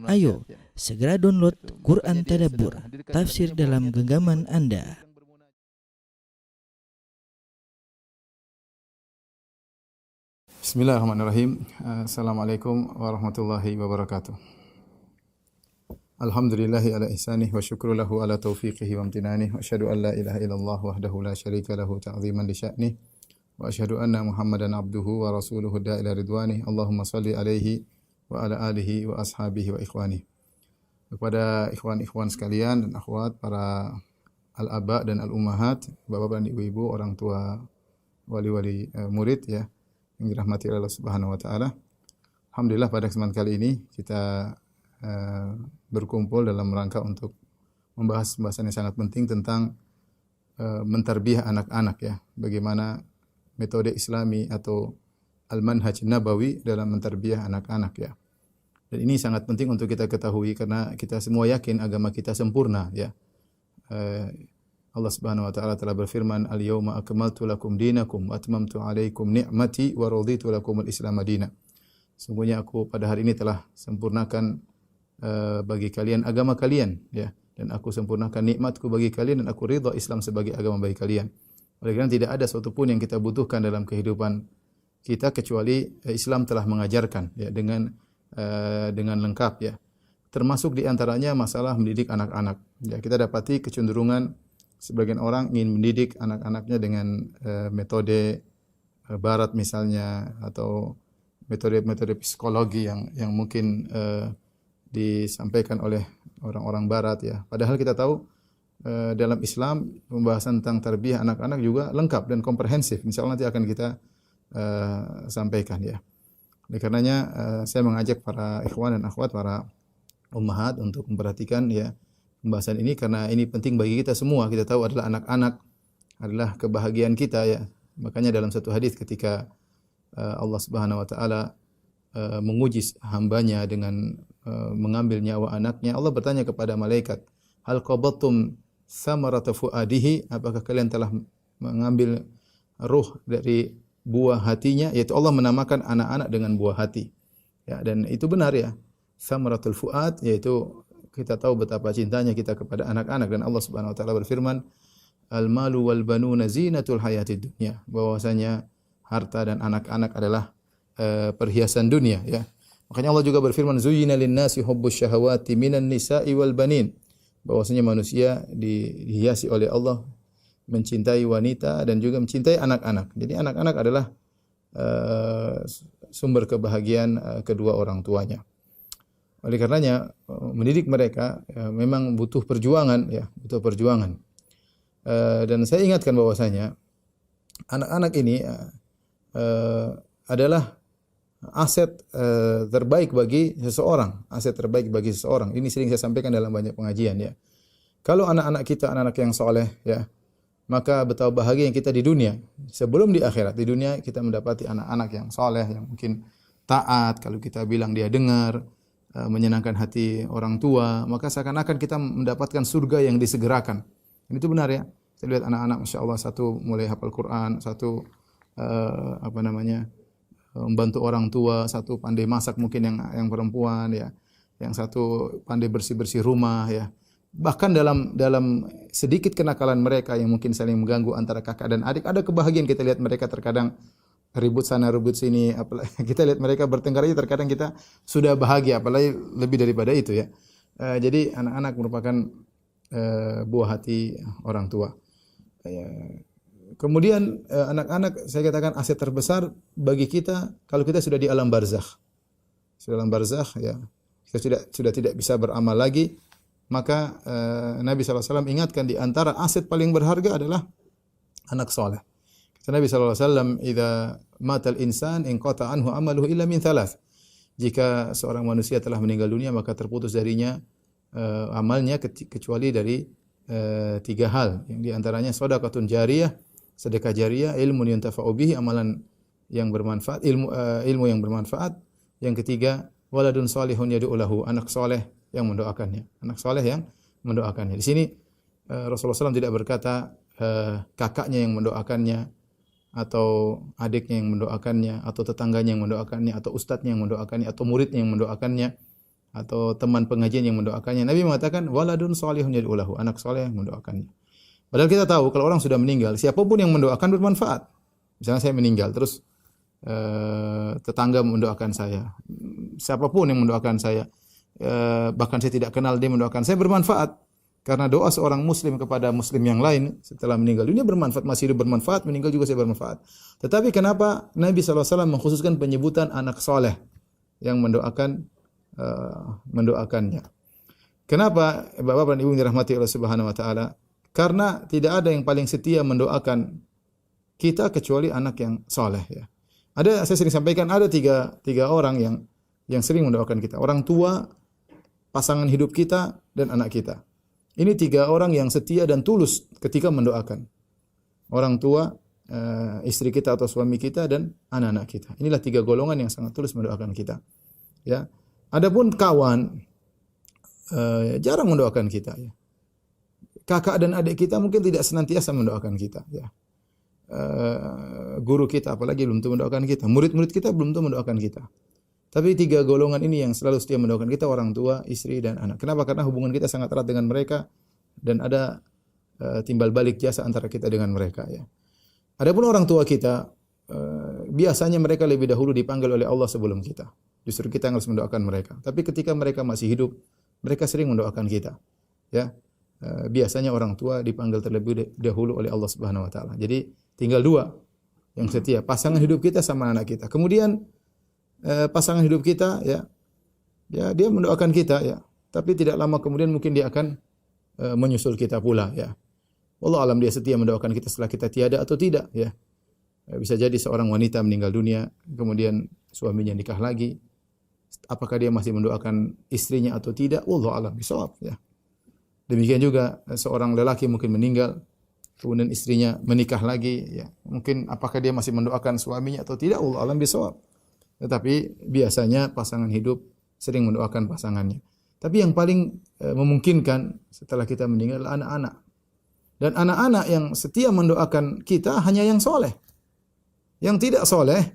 Ayo, segera download Quran Tadabbur, tafsir dalam genggaman Anda. Bismillahirrahmanirrahim. Assalamualaikum warahmatullahi wabarakatuh. Alhamdulillahi ala ihsanih wa syukru lahu ala taufiqihi wa amtinanih wa asyhadu an la ilaha illallah wahdahu la syarika lahu ta'ziman li sya'nih wa asyhadu anna Muhammadan abduhu wa rasuluhu da'ila ridwanih. Allahumma salli alaihi wa ala alihi wa ashabihi wa ikhwani. Kepada ikhwan-ikhwan sekalian dan akhwat, para al-aba dan al-ummahat, bapak-bapak dan ibu-ibu, orang tua, wali-wali murid ya, yang dirahmati Allah Subhanahu wa taala. Alhamdulillah pada kesempatan kali ini kita berkumpul dalam rangka untuk membahas pembahasan yang sangat penting tentang mentarbiyah anak-anak ya. Bagaimana metode Islami atau al-manhaj nabawi dalam mentarbiyah anak-anak ya. Dan ini sangat penting untuk kita ketahui karena kita semua yakin agama kita sempurna ya. Allah Subhanahu wa taala telah berfirman, "Al-yauma akmaltu lakum dinakum wa atmamtu 'alaikum ni'mati wa raditu lakumul Islam madina." Sungguhnya aku pada hari ini telah sempurnakan bagi kalian agama kalian ya, dan aku sempurnakan nikmatku bagi kalian dan aku ridha Islam sebagai agama bagi kalian. Oleh karena tidak ada sesuatu pun yang kita butuhkan dalam kehidupan kita kecuali Islam telah mengajarkan ya dengan lengkap ya. Termasuk di antaranya masalah mendidik anak-anak. Ya, kita dapati kecenderungan sebagian orang ingin mendidik anak-anaknya dengan metode barat misalnya, atau metode psikologi yang mungkin disampaikan oleh orang-orang barat ya. Padahal kita tahu dalam Islam pembahasan tentang tarbiyah anak-anak juga lengkap dan komprehensif. Insyaallah nanti akan kita sampaikan ya. Oleh karenanya saya mengajak para ikhwan dan akhwat, para ummahat untuk memperhatikan ya pembahasan ini karena ini penting bagi kita semua. Kita tahu adalah anak-anak adalah kebahagiaan kita ya. Makanya dalam satu hadis ketika Allah Subhanahu wa taala menguji hambanya dengan mengambil nyawa anaknya, Allah bertanya kepada malaikat, "Hal qabattum thamarata fuadihi?" Apakah kalian telah mengambil ruh dari buah hatinya? Yaitu Allah menamakan anak-anak dengan buah hati. Ya, dan itu benar ya. Thamaratul fuad, yaitu kita tahu betapa cintanya kita kepada anak-anak, dan Allah Subhanahu wa taala berfirman, "Al-malu wal banuna zinatul hayatid dunya." Bahwasanya harta dan anak-anak adalah perhiasan dunia ya. Makanya Allah juga berfirman, "Zuyyina lin-nasi hubbus syahawati minan nisa'i wal banin." Bahwasanya manusia dihiasi oleh Allah mencintai wanita dan juga mencintai anak-anak. Jadi anak-anak adalah sumber kebahagiaan kedua orang tuanya. Oleh karenanya mendidik mereka memang butuh perjuangan ya, butuh perjuangan. Dan saya ingatkan bahwasanya anak-anak ini adalah aset terbaik bagi seseorang, aset terbaik bagi seseorang. Ini sering saya sampaikan dalam banyak pengajian ya. Kalau anak-anak kita anak-anak yang soleh ya, maka betapa bahagia yang kita di dunia. Sebelum di akhirat, di dunia kita mendapati anak-anak yang soleh, yang mungkin taat, kalau kita bilang dia dengar, menyenangkan hati orang tua, maka seakan-akan kita mendapatkan surga yang disegerakan. Dan itu benar ya. Saya lihat anak-anak, masya Allah, satu mulai hafal Quran, satu membantu orang tua, satu pandai masak mungkin yang perempuan ya, yang satu pandai bersih-bersih rumah ya. Bahkan dalam sedikit kenakalan mereka yang mungkin saling mengganggu antara kakak dan adik, ada kebahagiaan. Kita lihat mereka terkadang ribut sana ribut sini, apalagi kita lihat mereka bertengkar aja terkadang kita sudah bahagia, apalagi lebih daripada itu ya. Jadi anak-anak merupakan buah hati orang tua. Kemudian anak-anak saya katakan aset terbesar bagi kita kalau kita sudah di alam barzakh. Sudah dalam barzakh ya, kita sudah tidak bisa beramal lagi, maka Nabi SAW ingatkan di antara aset paling berharga adalah anak soleh. Kata Nabi SAW, "Idza matal insan inqata anhu amaluhu illa min thalath." Jika seorang manusia telah meninggal dunia, maka terputus darinya amalnya kecuali dari tiga hal. Yang di antaranya shadaqatun jariyah, sedekah jariyah, ilmun yuntafa'u bihi, amalan yang bermanfaat, ilmu yang bermanfaat. Yang ketiga, waladun salihun yad'u lahu, anak soleh yang mendoakannya. Anak soleh yang mendoakannya. Di sini Rasulullah SAW tidak berkata kakaknya yang mendoakannya, atau adiknya yang mendoakannya, atau tetangganya yang mendoakannya, atau ustadznya yang mendoakannya, atau muridnya yang mendoakannya. atau teman pengajian yang mendoakannya. Nabi mengatakan waladun shalihun yad'u lahu, anak saleh yang mendoakannya. Padahal kita tahu kalau orang sudah meninggal, siapapun yang mendoakan bermanfaat. Misalnya saya meninggal, terus tetangga mendoakan saya, siapapun yang mendoakan saya, bahkan saya tidak kenal dia mendoakan saya, bermanfaat. Karena doa seorang muslim kepada muslim yang lain setelah meninggal dunia bermanfaat, masih hidup bermanfaat, meninggal juga saya bermanfaat. Tetapi kenapa Nabi SAW mengkhususkan penyebutan anak soleh yang mendoakannya? Kenapa Bapak dan Ibu dirahmati Allah Subhanahu wa taala? Karena tidak ada yang paling setia mendoakan kita kecuali anak yang soleh, ya. Saya sering sampaikan ada tiga orang yang sering mendoakan kita. Orang tua, pasangan hidup kita, dan anak kita. Ini 3 orang yang setia dan tulus ketika mendoakan. Orang tua, istri kita atau suami kita, dan anak-anak kita. Inilah 3 golongan yang sangat tulus mendoakan kita. Ya. Adapun kawan, jarang mendoakan kita. Ya. Kakak dan adik kita mungkin tidak senantiasa mendoakan kita. Ya. Guru kita apalagi belum tentu mendoakan kita. Murid-murid kita belum tentu mendoakan kita. Tapi 3 golongan ini yang selalu setia mendoakan kita, orang tua, istri, dan anak. Kenapa? Karena hubungan kita sangat erat dengan mereka dan ada timbal balik jasa antara kita dengan mereka. Ya. Adapun orang tua kita, biasanya mereka lebih dahulu dipanggil oleh Allah sebelum kita. Justru kita yang harus mendoakan mereka. Tapi ketika mereka masih hidup, mereka sering mendoakan kita. Ya. Biasanya orang tua dipanggil terlebih dahulu oleh Allah Subhanahu wa taala. Jadi tinggal 2 yang setia, pasangan hidup kita sama anak kita. Kemudian pasangan hidup kita, ya dia mendoakan kita, ya, tapi tidak lama kemudian mungkin dia akan menyusul kita pula, ya. Wallahu alam dia setia mendoakan kita setelah kita tiada atau tidak, ya. Bisa jadi seorang wanita meninggal dunia kemudian suaminya nikah lagi, apakah dia masih mendoakan istrinya atau tidak? Wallahu alam bishawab, ya. Demikian juga seorang lelaki mungkin meninggal kemudian istrinya menikah lagi, ya. Mungkin apakah dia masih mendoakan suaminya atau tidak? Wallahu alam bishawab. Tetapi biasanya pasangan hidup sering mendoakan pasangannya. Tapi yang paling memungkinkan setelah kita meninggal adalah anak-anak. Dan anak-anak yang setia mendoakan kita hanya yang soleh. Yang tidak soleh,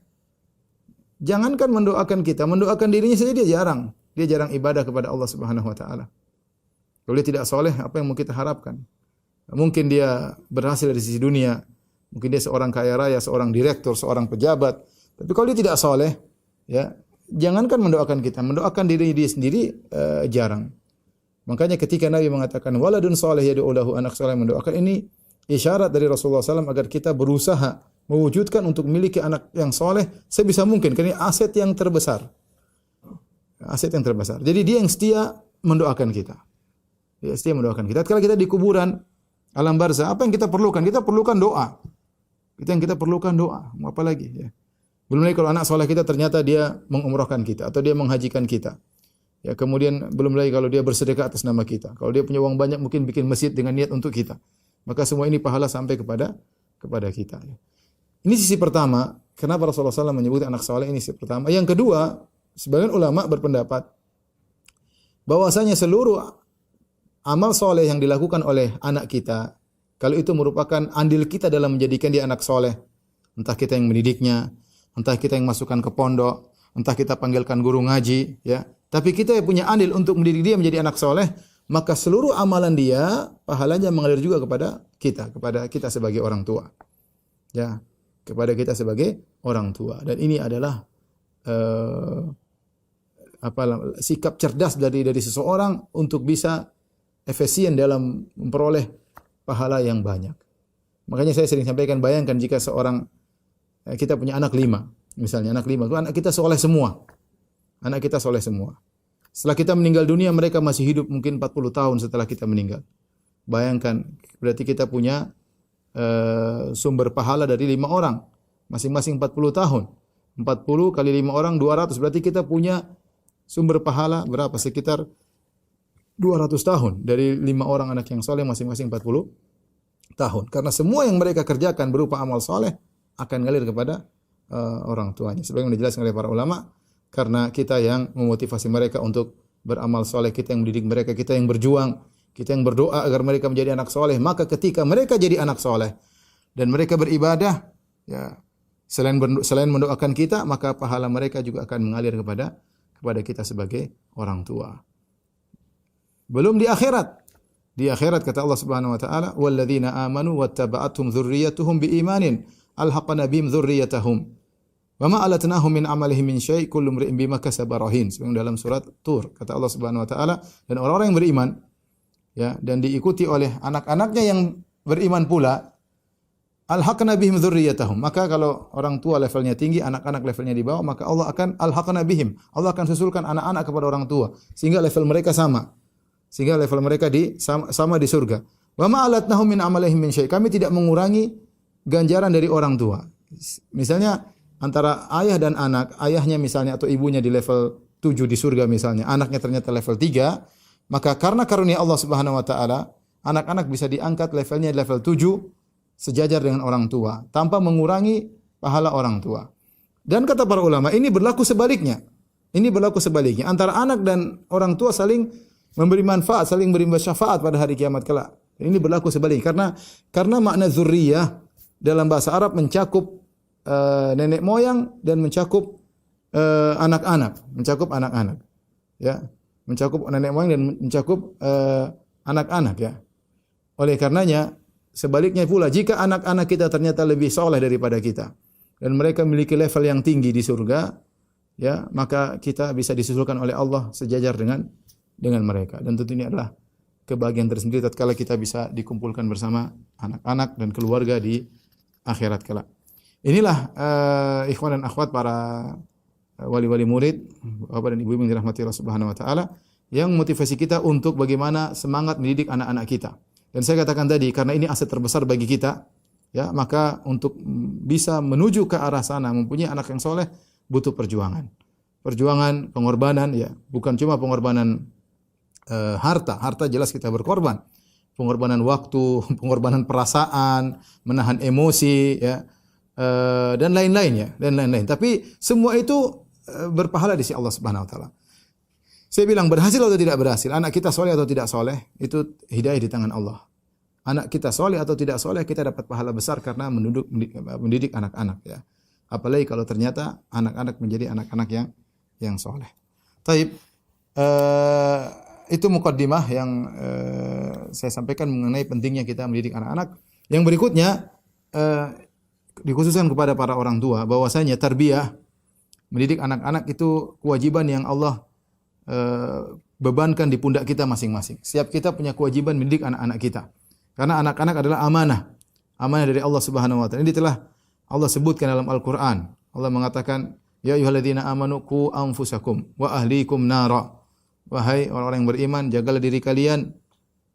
jangankan mendoakan kita, mendoakan dirinya saja dia jarang. Dia jarang ibadah kepada Allah Subhanahu wa taala. Kalau dia tidak soleh, apa yang mau kita harapkan? Mungkin dia berhasil dari sisi dunia, mungkin dia seorang kaya raya, seorang direktur, seorang pejabat. Tapi kalau dia tidak soleh, ya, jangankan mendoakan kita, mendoakan diri dia sendiri jarang. Makanya ketika Nabi mengatakan waladun salih yad'u lahu, anak saleh mendoakan, ini isyarat dari Rasulullah SAW agar kita berusaha mewujudkan untuk memiliki anak yang soleh sebisa mungkin, karena ini aset yang terbesar. Aset yang terbesar. Jadi dia yang setia mendoakan kita. Dia setia mendoakan kita. Kalau kita di kuburan alam barzah, apa yang kita perlukan? Kita perlukan doa. Kita perlukan doa. Mau apa lagi, ya? Belum lagi kalau anak soleh kita ternyata dia mengumrahkan kita atau dia menghajikan kita. Ya, kemudian belum lagi kalau dia bersedekah atas nama kita. Kalau dia punya uang banyak mungkin bikin masjid dengan niat untuk kita. Maka semua ini pahala sampai kepada kita. Ya. Ini sisi pertama. Kenapa Rasulullah SAW menyebut anak soleh, ini sisi pertama. Yang kedua, sebagian ulama berpendapat bahwasanya seluruh amal soleh yang dilakukan oleh anak kita, kalau itu merupakan andil kita dalam menjadikan dia anak soleh, entah kita yang mendidiknya, entah kita yang masukkan ke pondok, entah kita panggilkan guru ngaji, ya. Tapi kita yang punya andil untuk mendidik dia menjadi anak soleh, maka seluruh amalan dia, pahalanya mengalir juga kepada kita sebagai orang tua. Ya, kepada kita sebagai orang tua. Dan ini adalah sikap cerdas dari seseorang untuk bisa efisien dalam memperoleh pahala yang banyak. Makanya saya sering sampaikan, bayangkan jika kita punya anak 5, misalnya anak 5, anak kita soleh semua. Anak kita soleh semua. Setelah kita meninggal dunia, mereka masih hidup mungkin 40 tahun setelah kita meninggal. Bayangkan, berarti kita punya sumber pahala dari 5 orang. Masing-masing 40 tahun. 40 kali 5 orang, 200. Berarti kita punya sumber pahala berapa? Sekitar 200 tahun. Dari 5 orang anak yang soleh, masing-masing 40 tahun. Karena semua yang mereka kerjakan berupa amal soleh, akan ngalir kepada orang tuanya. Sebagaimana dijelaskan oleh para ulama, karena kita yang memotivasi mereka untuk beramal soleh, kita yang mendidik mereka, kita yang berjuang, kita yang berdoa agar mereka menjadi anak soleh. Maka ketika mereka jadi anak soleh dan mereka beribadah, ya, selain mendoakan kita, maka pahala mereka juga akan mengalir kepada kita sebagai orang tua. Belum di akhirat. Di akhirat kata Allah Subhanahu wa taala, "Walladzina amanu wattaba'atuhum dzurriyyatuhum biimanin alhaqna bihim dzurriyyatahum wa ma alatnahum min amalihim min syai' kullu imri'in bima kasaba rahin." Sebagaimana dalam surat Tur kata Allah Subhanahu wa taala, dan orang-orang yang beriman ya dan diikuti oleh anak-anaknya yang beriman pula, alhaqna bihim dzurriyyatahum. Maka kalau orang tua levelnya tinggi, anak-anak levelnya di bawah, maka Allah akan alhaqna bihim. Allah akan susulkan anak-anak kepada orang tua sehingga level mereka sama. Sehingga level mereka sama di surga. Wa ma alatnahum min amalihim min syai'. Kami tidak mengurangi ganjaran dari orang tua. Misalnya antara ayah dan anak, ayahnya misalnya atau ibunya di level 7 di surga misalnya, anaknya ternyata level 3, maka karena karunia Allah Subhanahu wa taala, anak-anak bisa diangkat levelnya di level 7 sejajar dengan orang tua tanpa mengurangi pahala orang tua. Dan kata para ulama, ini berlaku sebaliknya. Ini berlaku sebaliknya. Antara anak dan orang tua saling memberi manfaat, saling beri syafaat pada hari kiamat kelak. Ini berlaku sebaliknya karena makna zurriyah dalam bahasa Arab mencakup nenek moyang dan mencakup anak-anak, ya, mencakup nenek moyang dan mencakup anak-anak, ya. Oleh karenanya sebaliknya pula, jika anak-anak kita ternyata lebih soleh daripada kita dan mereka memiliki level yang tinggi di surga, ya, maka kita bisa disusulkan oleh Allah sejajar dengan mereka. Dan tentu ini adalah kebahagiaan tersendiri tatkala kita bisa dikumpulkan bersama anak-anak dan keluarga di akhirat kelak. Inilah ikhwan dan akhwat para wali-wali murid, bapak dan ibu yang dirahmati Allah Subhanahu wa taala, yang motivasi kita untuk bagaimana semangat mendidik anak-anak kita. Dan saya katakan tadi, karena ini aset terbesar bagi kita, ya, maka untuk bisa menuju ke arah sana, mempunyai anak yang soleh, butuh perjuangan. Perjuangan, pengorbanan, ya, bukan cuma pengorbanan harta jelas kita berkorban. Pengorbanan waktu, pengorbanan perasaan, menahan emosi, ya, dan lain-lain, ya, dan lain-lain. Tapi semua itu berpahala di sisi Allah Subhanahu wa taala. Saya bilang berhasil atau tidak berhasil, anak kita soleh atau tidak soleh, itu hidayah di tangan Allah. Anak kita soleh atau tidak soleh, kita dapat pahala besar karena mendidik anak-anak, ya. Apalagi kalau ternyata anak-anak menjadi anak-anak yang soleh. Taib, itu mukaddimah yang saya sampaikan mengenai pentingnya kita mendidik anak-anak. Yang berikutnya dikhususkan kepada para orang tua bahwasanya tarbiyah, mendidik anak-anak itu kewajiban yang Allah bebankan di pundak kita masing-masing. Setiap kita punya kewajiban mendidik anak-anak kita. Karena anak-anak adalah amanah. Amanah dari Allah Subhanahu wa taala. Ini telah Allah sebutkan dalam Al-Qur'an. Allah mengatakan, "Ya ayyuhalladzina amanu qu anfusakum wa ahlikum nara." Wahai orang-orang yang beriman, jagalah diri kalian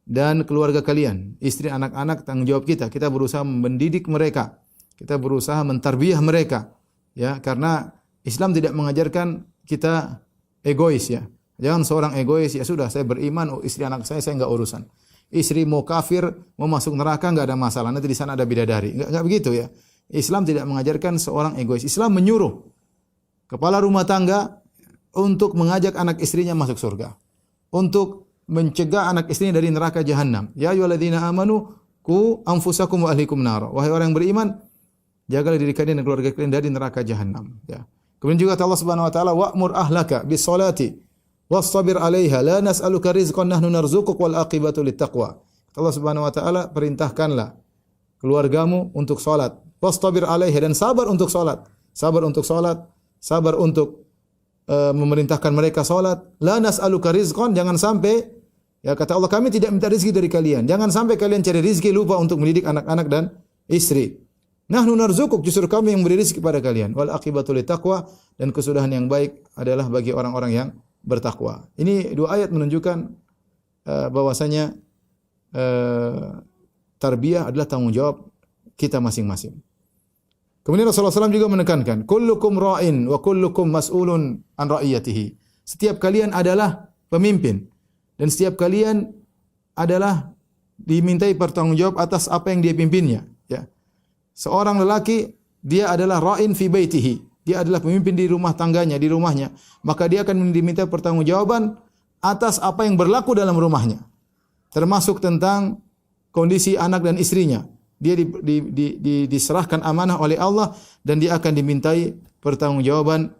dan keluarga kalian, istri, anak-anak, tanggung jawab kita. Kita berusaha mendidik mereka. Kita berusaha mentarbiyah mereka. Ya, karena Islam tidak mengajarkan kita egois, ya. Jangan seorang egois, ya sudah saya beriman, istri anak saya enggak urusan. Istri mau kafir, mau masuk neraka enggak ada masalah. Nanti di sana ada bidadari. Enggak begitu, ya. Islam tidak mengajarkan seorang egois. Islam menyuruh kepala rumah tangga untuk mengajak anak istrinya masuk surga, untuk mencegah anak istrinya dari neraka jahanam. Ya ayyuhalladzina amanu qu anfusakum wa ahlikum nar. Wahai orang yang beriman, jagalah diri kalian dan keluarga kalian dari neraka jahanam, ya. Kemudian juga Allah Subhanahu wa taala, wa'mur ahlaka bis salati wastabir 'alaiha la nas'aluka rizqan nahnu narzuquk wal aqibatu littaqwa. Allah Subhanahu wa taala perintahkanlah keluargamu untuk salat, wastabir 'alaiha, dan sabar untuk salat. Sabar untuk salat, sabar untuk memerintahkan mereka salat. La nas'aluka rizqan, jangan sampai, ya, kata Allah, kami tidak minta rezeki dari kalian. Jangan sampai kalian cari rezeki lupa untuk mendidik anak-anak dan istri. Nahnu narzuquk, justru kami yang beri rezeki kepada kalian. Wal aqibatu littaqwa, dan kesudahan yang baik adalah bagi orang-orang yang bertakwa. Ini dua ayat menunjukkan bahwasanya tarbiyah adalah tanggung jawab kita masing-masing. Kemudian Rasulullah SAW juga menekankan, kullukum ra'in wa kullukum mas'ulun an ra'iyatihi. Setiap kalian adalah pemimpin dan setiap kalian adalah dimintai pertanggungjawab atas apa yang dia pimpinnya, ya. Seorang lelaki, dia adalah ra'in fi baitihi. Dia adalah pemimpin di rumah tangganya, di rumahnya. Maka dia akan diminta pertanggungjawaban atas apa yang berlaku dalam rumahnya. Termasuk tentang kondisi anak dan istrinya. Dia diserahkan amanah oleh Allah dan dia akan dimintai pertanggungjawaban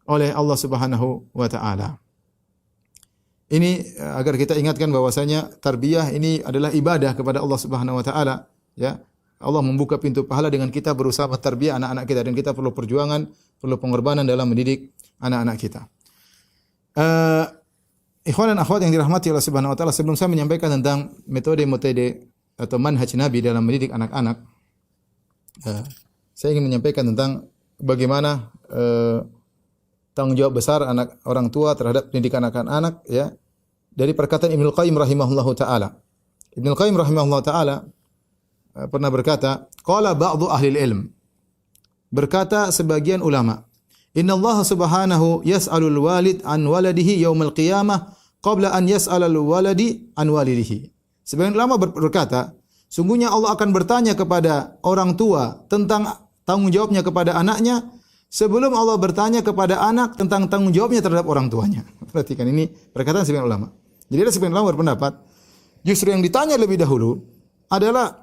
oleh Allah Subhanahu wa taala. Ini agar kita ingatkan bahwasanya tarbiyah ini adalah ibadah kepada Allah Subhanahu wa taala, ya. Allah membuka pintu pahala dengan kita berusaha mentarbiyah anak-anak kita, dan kita perlu perjuangan, perlu pengorbanan dalam mendidik anak-anak kita. Ikhwan dan akhwat yang dirahmati Allah Subhanahu wa taala, sebelum saya menyampaikan tentang metode atau manhaj Nabi dalam mendidik anak-anak, saya ingin menyampaikan tentang bagaimana tanggung jawab besar orang tua terhadap pendidikan anak-anak, ya. Dari perkataan Ibnu Qayyim rahimahullahu taala. Ibnu Qayyim rahimahullahu taala pernah berkata, qala ba'dhu ahli ilm. Berkata sebagian ulama, "Inna Allah Subhanahu yas'alul walid an waladihi yaumil qiyamah qabla an yas'alal waladi an walidihi." Sebagian ulama berkata, sungguhnya Allah akan bertanya kepada orang tua tentang tanggung jawabnya kepada anaknya sebelum Allah bertanya kepada anak tentang tanggung jawabnya terhadap orang tuanya. Perhatikan, ini perkataan sebagian ulama. Jadi ada sebagian ulama berpendapat, justru yang ditanya lebih dahulu adalah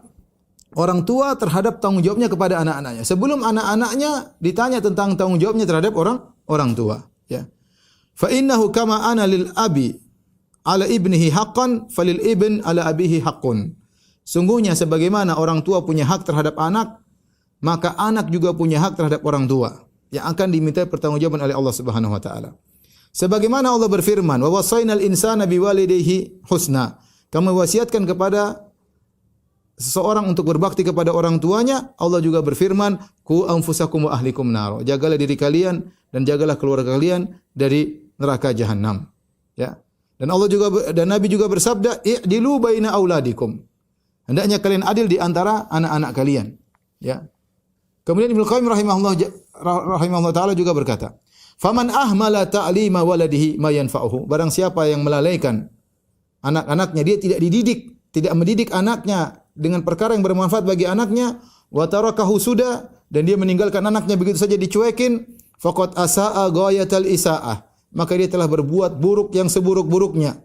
orang tua terhadap tanggung jawabnya kepada anak-anaknya. Sebelum anak-anaknya ditanya tentang tanggung jawabnya terhadap orang tua. Ya. Fa innahu kama ana lil abi ala ibnihi haqqan falil ibn ala abihi haqqun. Sungguhnya sebagaimana orang tua punya hak terhadap anak, maka anak juga punya hak terhadap orang tua yang akan diminta pertanggungjawaban oleh Allah Subhanahu wa taala. Sebagaimana Allah berfirman, "Wa wasainal insana biwalidayhi husna." Kami wasiatkan kepada seseorang untuk berbakti kepada orang tuanya. Allah juga berfirman, "Qu anfusakum wa ahlikum nar." Jagalah diri kalian dan jagalah keluarga kalian dari neraka jahanam. Ya. Dan Nabi juga bersabda, "I'dilu baina auladikum." Hendaknya kalian adil di antara anak-anak kalian. Ya. Kemudian Ibnu Qayyim rahimahullah taala juga berkata, "Faman ahmala ta'lima waladihi ma yanfa'uhu." Barang siapa yang melalaikan anak-anaknya, dia tidak mendidik anaknya dengan perkara yang bermanfaat bagi anaknya, wa tarakahu suda, dan dia meninggalkan anaknya begitu saja dicuekin, faqad asaa ghayatal isaah, maka dia telah berbuat buruk yang seburuk-buruknya.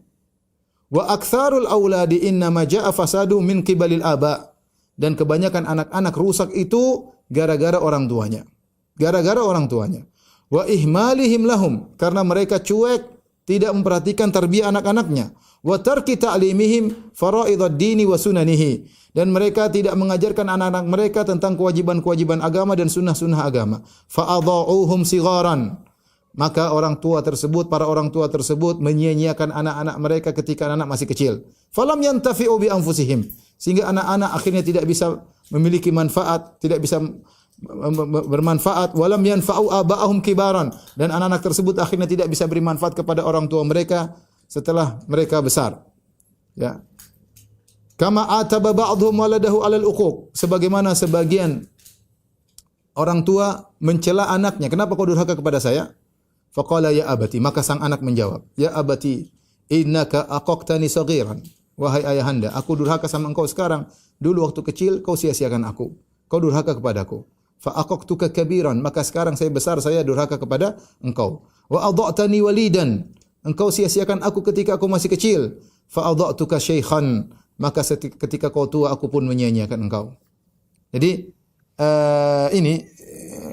Wa aktsarul auladi inna ma jaa fasadu min qibalil aba, dan kebanyakan anak-anak rusak itu gara-gara orang tuanya. Gara-gara orang tuanya. Wa ihmalihim lahum, karena mereka cuek, tidak memperhatikan tarbiyah anak-anaknya. Wa tarki ta'limihim faraidad dini wa sunanihi, dan mereka tidak mengajarkan anak-anak mereka tentang kewajiban-kewajiban agama dan sunnah-sunnah agama. Fa adha'uhum sigharan, maka para orang tua tersebut menyia-nyiakan anak-anak mereka ketika anak masih kecil. Falam yantafi'u bi anfusihim, sehingga anak-anak akhirnya tidak bisa memiliki manfaat, tidak bisa bermanfaat. Walam yanfa'u aba'ahum kibaran, dan anak-anak tersebut akhirnya tidak bisa beri manfaat kepada orang tua mereka setelah mereka besar. Ya. Kama ataba ba'dhum waladahu 'alal uquq, sebagaimana sebagian orang tua mencela anaknya, "Kenapa kau durhaka kepada saya?" Faqala ya abati, maka sang anak menjawab, "Ya abati, innaka aqaqtani saghiran." Wahai ayahanda, aku durhaka sama engkau sekarang. Dulu waktu kecil kau sia-siakan aku. Kau durhaka kepadaku. Fa aqaqtuka kabiran, maka sekarang saya besar, saya durhaka kepada engkau. Wa adha'tani walidan, engkau sia-siakan aku ketika aku masih kecil. Fa adha'tuka syaikhan, maka ketika kau tua aku pun menyia-nyiakan engkau. Jadi ini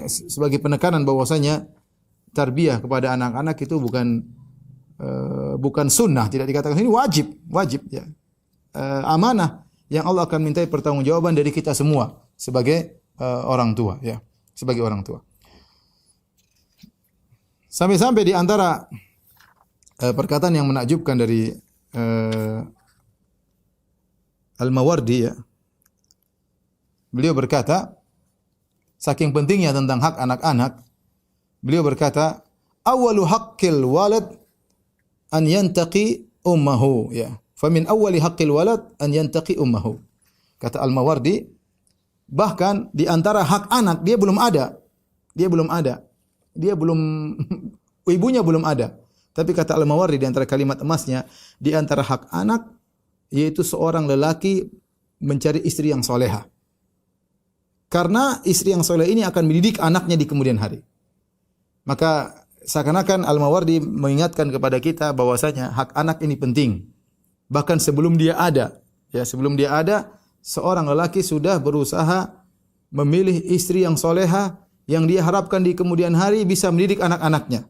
sebagai penekanan bahwasanya tarbiyah kepada anak-anak itu bukan sunnah, tidak dikatakan ini wajib ya. Amanah yang Allah akan mintai pertanggungjawaban dari kita semua sebagai orang tua, ya, sebagai orang tua. Sampai-sampai di antara perkataan yang menakjubkan dari Al-Mawardi, ya, beliau berkata, saking pentingnya tentang hak anak-anak, beliau berkata, "Awwalu haqqil walad an yantaqi ummahu." Ya. Famin awwali haqqil walad an yantaqi ummahu. Kata Al-Mawardi, bahkan di antara hak anak dia belum ada. Ibunya belum ada. Tapi kata Al-Mawardi di antara kalimat emasnya, di antara hak anak yaitu seorang lelaki mencari istri yang soleha. Karena istri yang soleh ini akan mendidik anaknya di kemudian hari. Maka seakan-akan Al-Mawardi mengingatkan kepada kita bahwasanya hak anak ini penting. Bahkan sebelum dia ada, seorang lelaki sudah berusaha memilih istri yang soleha yang dia harapkan di kemudian hari bisa mendidik anak-anaknya.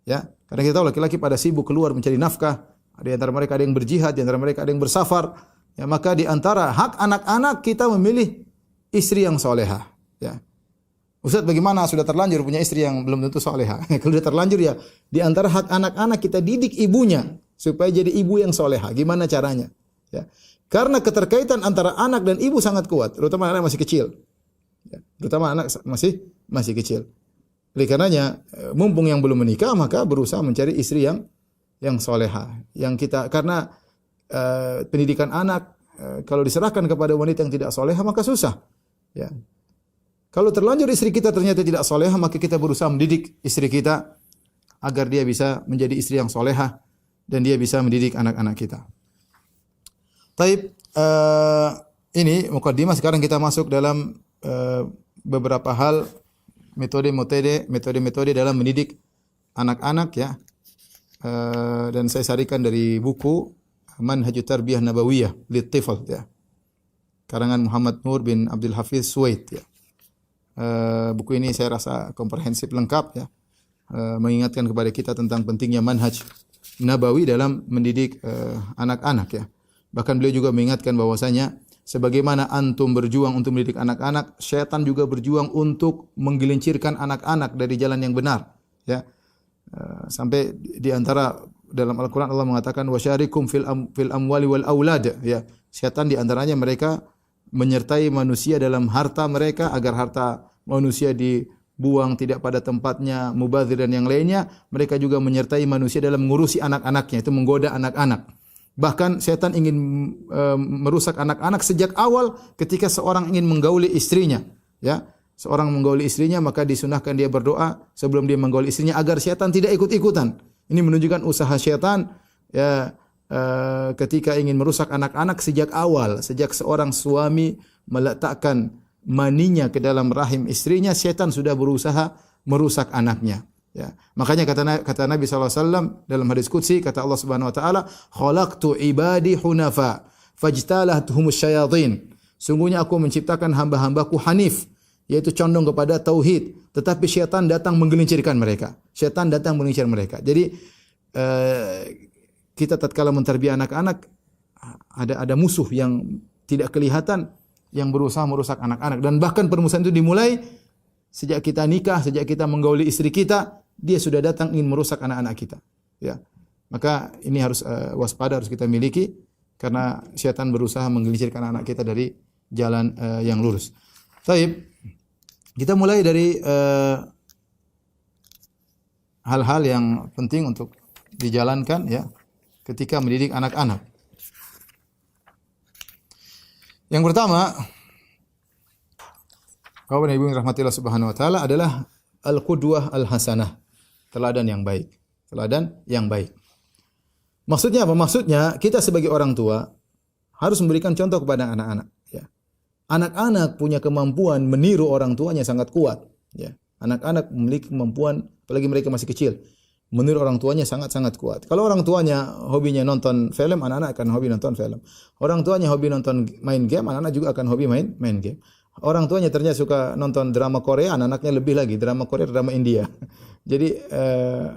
Ya, karena kita tahu laki-laki pada sibuk keluar mencari nafkah. Di antara mereka ada yang berjihad, di antara mereka ada yang bersafar. Ya, maka di antara hak anak-anak kita memilih istri yang solehah. Ya. Ustaz, bagaimana sudah terlanjur punya istri yang belum tentu solehah? Kalau sudah terlanjur ya, di antara hak anak-anak kita didik ibunya supaya jadi ibu yang solehah. Gimana caranya? Ya. Karena keterkaitan antara anak dan ibu sangat kuat, terutama anak masih kecil. Ya. Terutama anak masih kecil. Oleh karenanya, mumpung yang belum menikah, maka berusaha mencari istri yang solehah. Karena pendidikan anak kalau diserahkan kepada wanita yang tidak solehah maka susah. Ya. Kalau terlanjur istri kita ternyata tidak solehah, maka kita berusaha mendidik istri kita agar dia bisa menjadi istri yang solehah dan dia bisa mendidik anak-anak kita. Taib, ini mukaddimah. Sekarang kita masuk dalam beberapa hal metode-metode dalam mendidik anak-anak ya. Dan saya sarikan dari buku Manhajut Tarbiyah Nabawiyah Littifl ya. Karangan Muhammad Nur bin Abdul Hafiz Suwaid ya. Buku ini saya rasa komprehensif lengkap ya. Mengingatkan kepada kita tentang pentingnya manhaj nabawi dalam mendidik anak-anak ya. Bahkan beliau juga mengingatkan bahwasanya sebagaimana antum berjuang untuk mendidik anak-anak, syaitan juga berjuang untuk menggelincirkan anak-anak dari jalan yang benar ya. Sampai di antara dalam Al-Qur'an Allah mengatakan wasyarikum fil amwali wal aulad ya. Syaitan di antaranya mereka menyertai manusia dalam harta mereka agar harta manusia dibuang tidak pada tempatnya, mubazir dan yang lainnya. Mereka juga menyertai manusia dalam mengurusi anak-anaknya, itu menggoda anak-anak. Bahkan setan ingin merusak anak-anak sejak awal ketika seorang ingin menggauli istrinya, ya. Seorang menggauli istrinya maka disunahkan dia berdoa sebelum dia menggauli istrinya agar setan tidak ikut-ikutan. Ini menunjukkan usaha setan ya ketika ingin merusak anak-anak sejak awal, sejak seorang suami meletakkan maninya ke dalam rahim istrinya, setan sudah berusaha merusak anaknya. Ya. Makanya kata Nabi SAW dalam hadis qudsi, kata Allah Subhanahu Wa Taala, khalaqtu ibadi hunafa, fajtalahtuhumus syayatin. Sungguhnya aku menciptakan hamba-hambaku hanif, yaitu condong kepada tauhid, tetapi syaitan datang menggelincirkan mereka. Syaitan datang menggelincirkan mereka. Jadi kita tatkala mentarbiah anak-anak ada musuh yang tidak kelihatan yang berusaha merusak anak-anak, dan bahkan permusuhan itu dimulai sejak kita nikah, sejak kita menggauli istri kita, dia sudah datang ingin merusak anak-anak kita. Ya. Maka ini harus waspada, harus kita miliki karena syaitan berusaha menggelincirkan anak kita dari jalan yang lurus. Baik. Kita mulai dari hal-hal yang penting untuk dijalankan ya ketika mendidik anak-anak. Yang pertama, Bapak dan Ibu yang rahmatillah subhanahu wa ta'ala, adalah al-qudwah al-hasanah, teladan yang baik. Teladan yang baik. Maksudnya apa? Maksudnya kita sebagai orang tua harus memberikan contoh kepada anak-anak. Ya. Anak-anak punya kemampuan meniru orang tuanya sangat kuat. Ya. Anak-anak memiliki kemampuan, apalagi mereka masih kecil, meniru orang tuanya sangat-sangat kuat. Kalau orang tuanya hobinya nonton film, anak-anak akan hobi nonton film. Orang tuanya hobi nonton main game, anak-anak juga akan hobi main game. Orang tuanya ternyata suka nonton drama Korea, anak-anaknya lebih lagi drama Korea, drama India. Jadi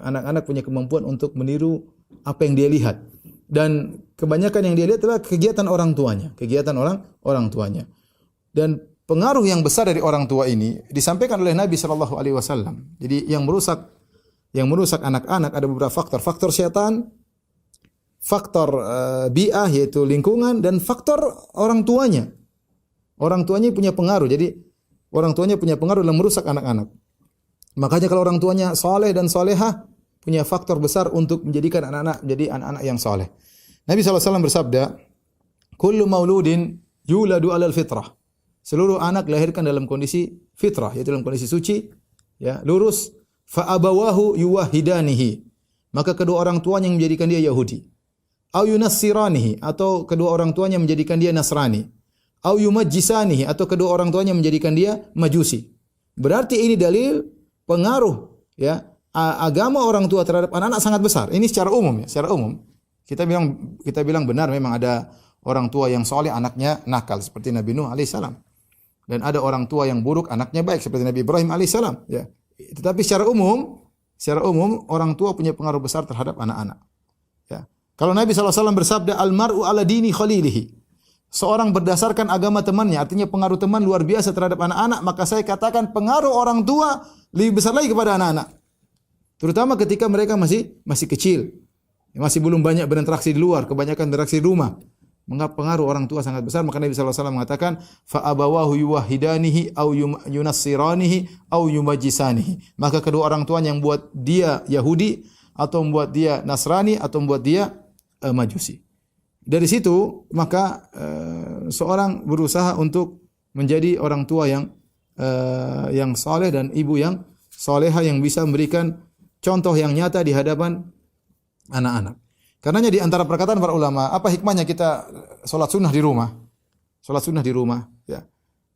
anak-anak punya kemampuan untuk meniru apa yang dia lihat. Dan kebanyakan yang dia lihat adalah kegiatan orang tuanya, orang tuanya. Dan pengaruh yang besar dari orang tua ini disampaikan oleh Nabi sallallahu alaihi wasallam. Jadi yang merusak anak-anak ada beberapa faktor. Faktor syaitan, faktor bi'ah yaitu lingkungan, dan faktor orang tuanya. Orang tuanya punya pengaruh. Jadi orang tuanya punya pengaruh dalam merusak anak-anak. Makanya kalau orang tuanya saleh dan salehah, punya faktor besar untuk menjadikan anak-anak menjadi anak-anak yang saleh. Nabi SAW bersabda, "Kullu mauludin yuladu 'alal fitrah." Seluruh anak dilahirkan dalam kondisi fitrah, yaitu dalam kondisi suci, ya, lurus. Fa abawahu yuwahhidanihi. Maka kedua orang tuanya yang menjadikan dia Yahudi. Au yunassiranihi, atau kedua orang tuanya menjadikan dia Nasrani. Au yumajjisanihi, atau kedua orang tuanya menjadikan dia Majusi. Berarti ini dalil pengaruh ya agama orang tua terhadap anak-anak sangat besar. Ini secara umum ya, secara umum. Kita bilang benar memang ada orang tua yang soleh anaknya nakal seperti Nabi Nuh alaihissalam. Dan ada orang tua yang buruk anaknya baik seperti Nabi Ibrahim alaihissalam ya. Tetapi secara umum secara umum orang tua punya pengaruh besar terhadap anak-anak. Ya. Kalau Nabi SAW bersabda, al-mar'u ala dini khalilihi. Seorang berdasarkan agama temannya, artinya pengaruh teman luar biasa terhadap anak-anak, maka saya katakan pengaruh orang tua lebih besar lagi kepada anak-anak. Terutama ketika mereka masih kecil. Masih belum banyak berinteraksi di luar, kebanyakan berinteraksi di rumah. Mengapa pengaruh orang tua sangat besar? Maka Nabi SAW mengatakan, fa abawahu yuwahidanihi au yunassiranihi au yumajjisanihi. Maka kedua orang tuanya yang buat dia Yahudi atau membuat dia Nasrani atau membuat dia Majusi. Dari situ maka seorang berusaha untuk menjadi orang tua yang saleh dan ibu yang salehah yang bisa memberikan contoh yang nyata di hadapan anak-anak. Karenanya di antara perkataan para ulama, apa hikmahnya kita salat sunnah di rumah? Salat sunnah di rumah, ya.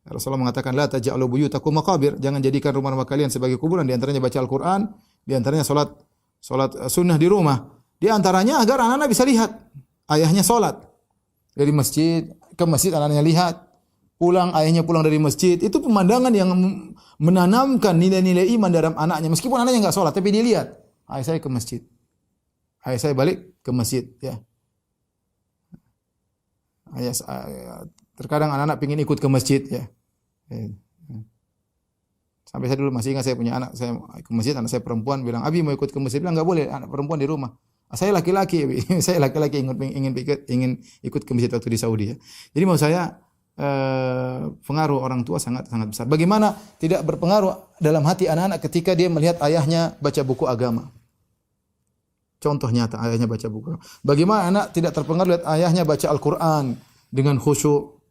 Rasulullah mengatakan la taj'alu buyutakum maqabir, jangan jadikan rumah-rumah kalian sebagai kuburan. Di antaranya baca Al-Qur'an, di antaranya salat sunnah di rumah. Di antaranya agar anak-anak bisa lihat ayahnya salat. Dari masjid ke masjid anaknya lihat. Pulang ayahnya pulang dari masjid, itu pemandangan yang menanamkan nilai-nilai iman dalam anaknya. Meskipun anaknya enggak salat, tapi dia lihat, ayah saya ke masjid. Ayah saya balik ke masjid, ya. Terkadang anak-anak ingin ikut ke masjid, ya. Sampai saya dulu masih ingat saya punya anak, saya ke masjid, anak saya perempuan bilang, "Abi mau ikut ke masjid." Bilang, "Enggak boleh, anak perempuan di rumah." Saya laki-laki, saya laki-laki ingin ikut ke masjid waktu di Saudi, ya. Jadi mau saya pengaruh orang tua sangat besar. Bagaimana tidak berpengaruh dalam hati anak-anak ketika dia melihat ayahnya baca buku agama? Contoh nyata ayahnya baca buku. Bagaimana anak tidak terpengaruh lihat ayahnya baca Al-Qur'an dengan khusyuk.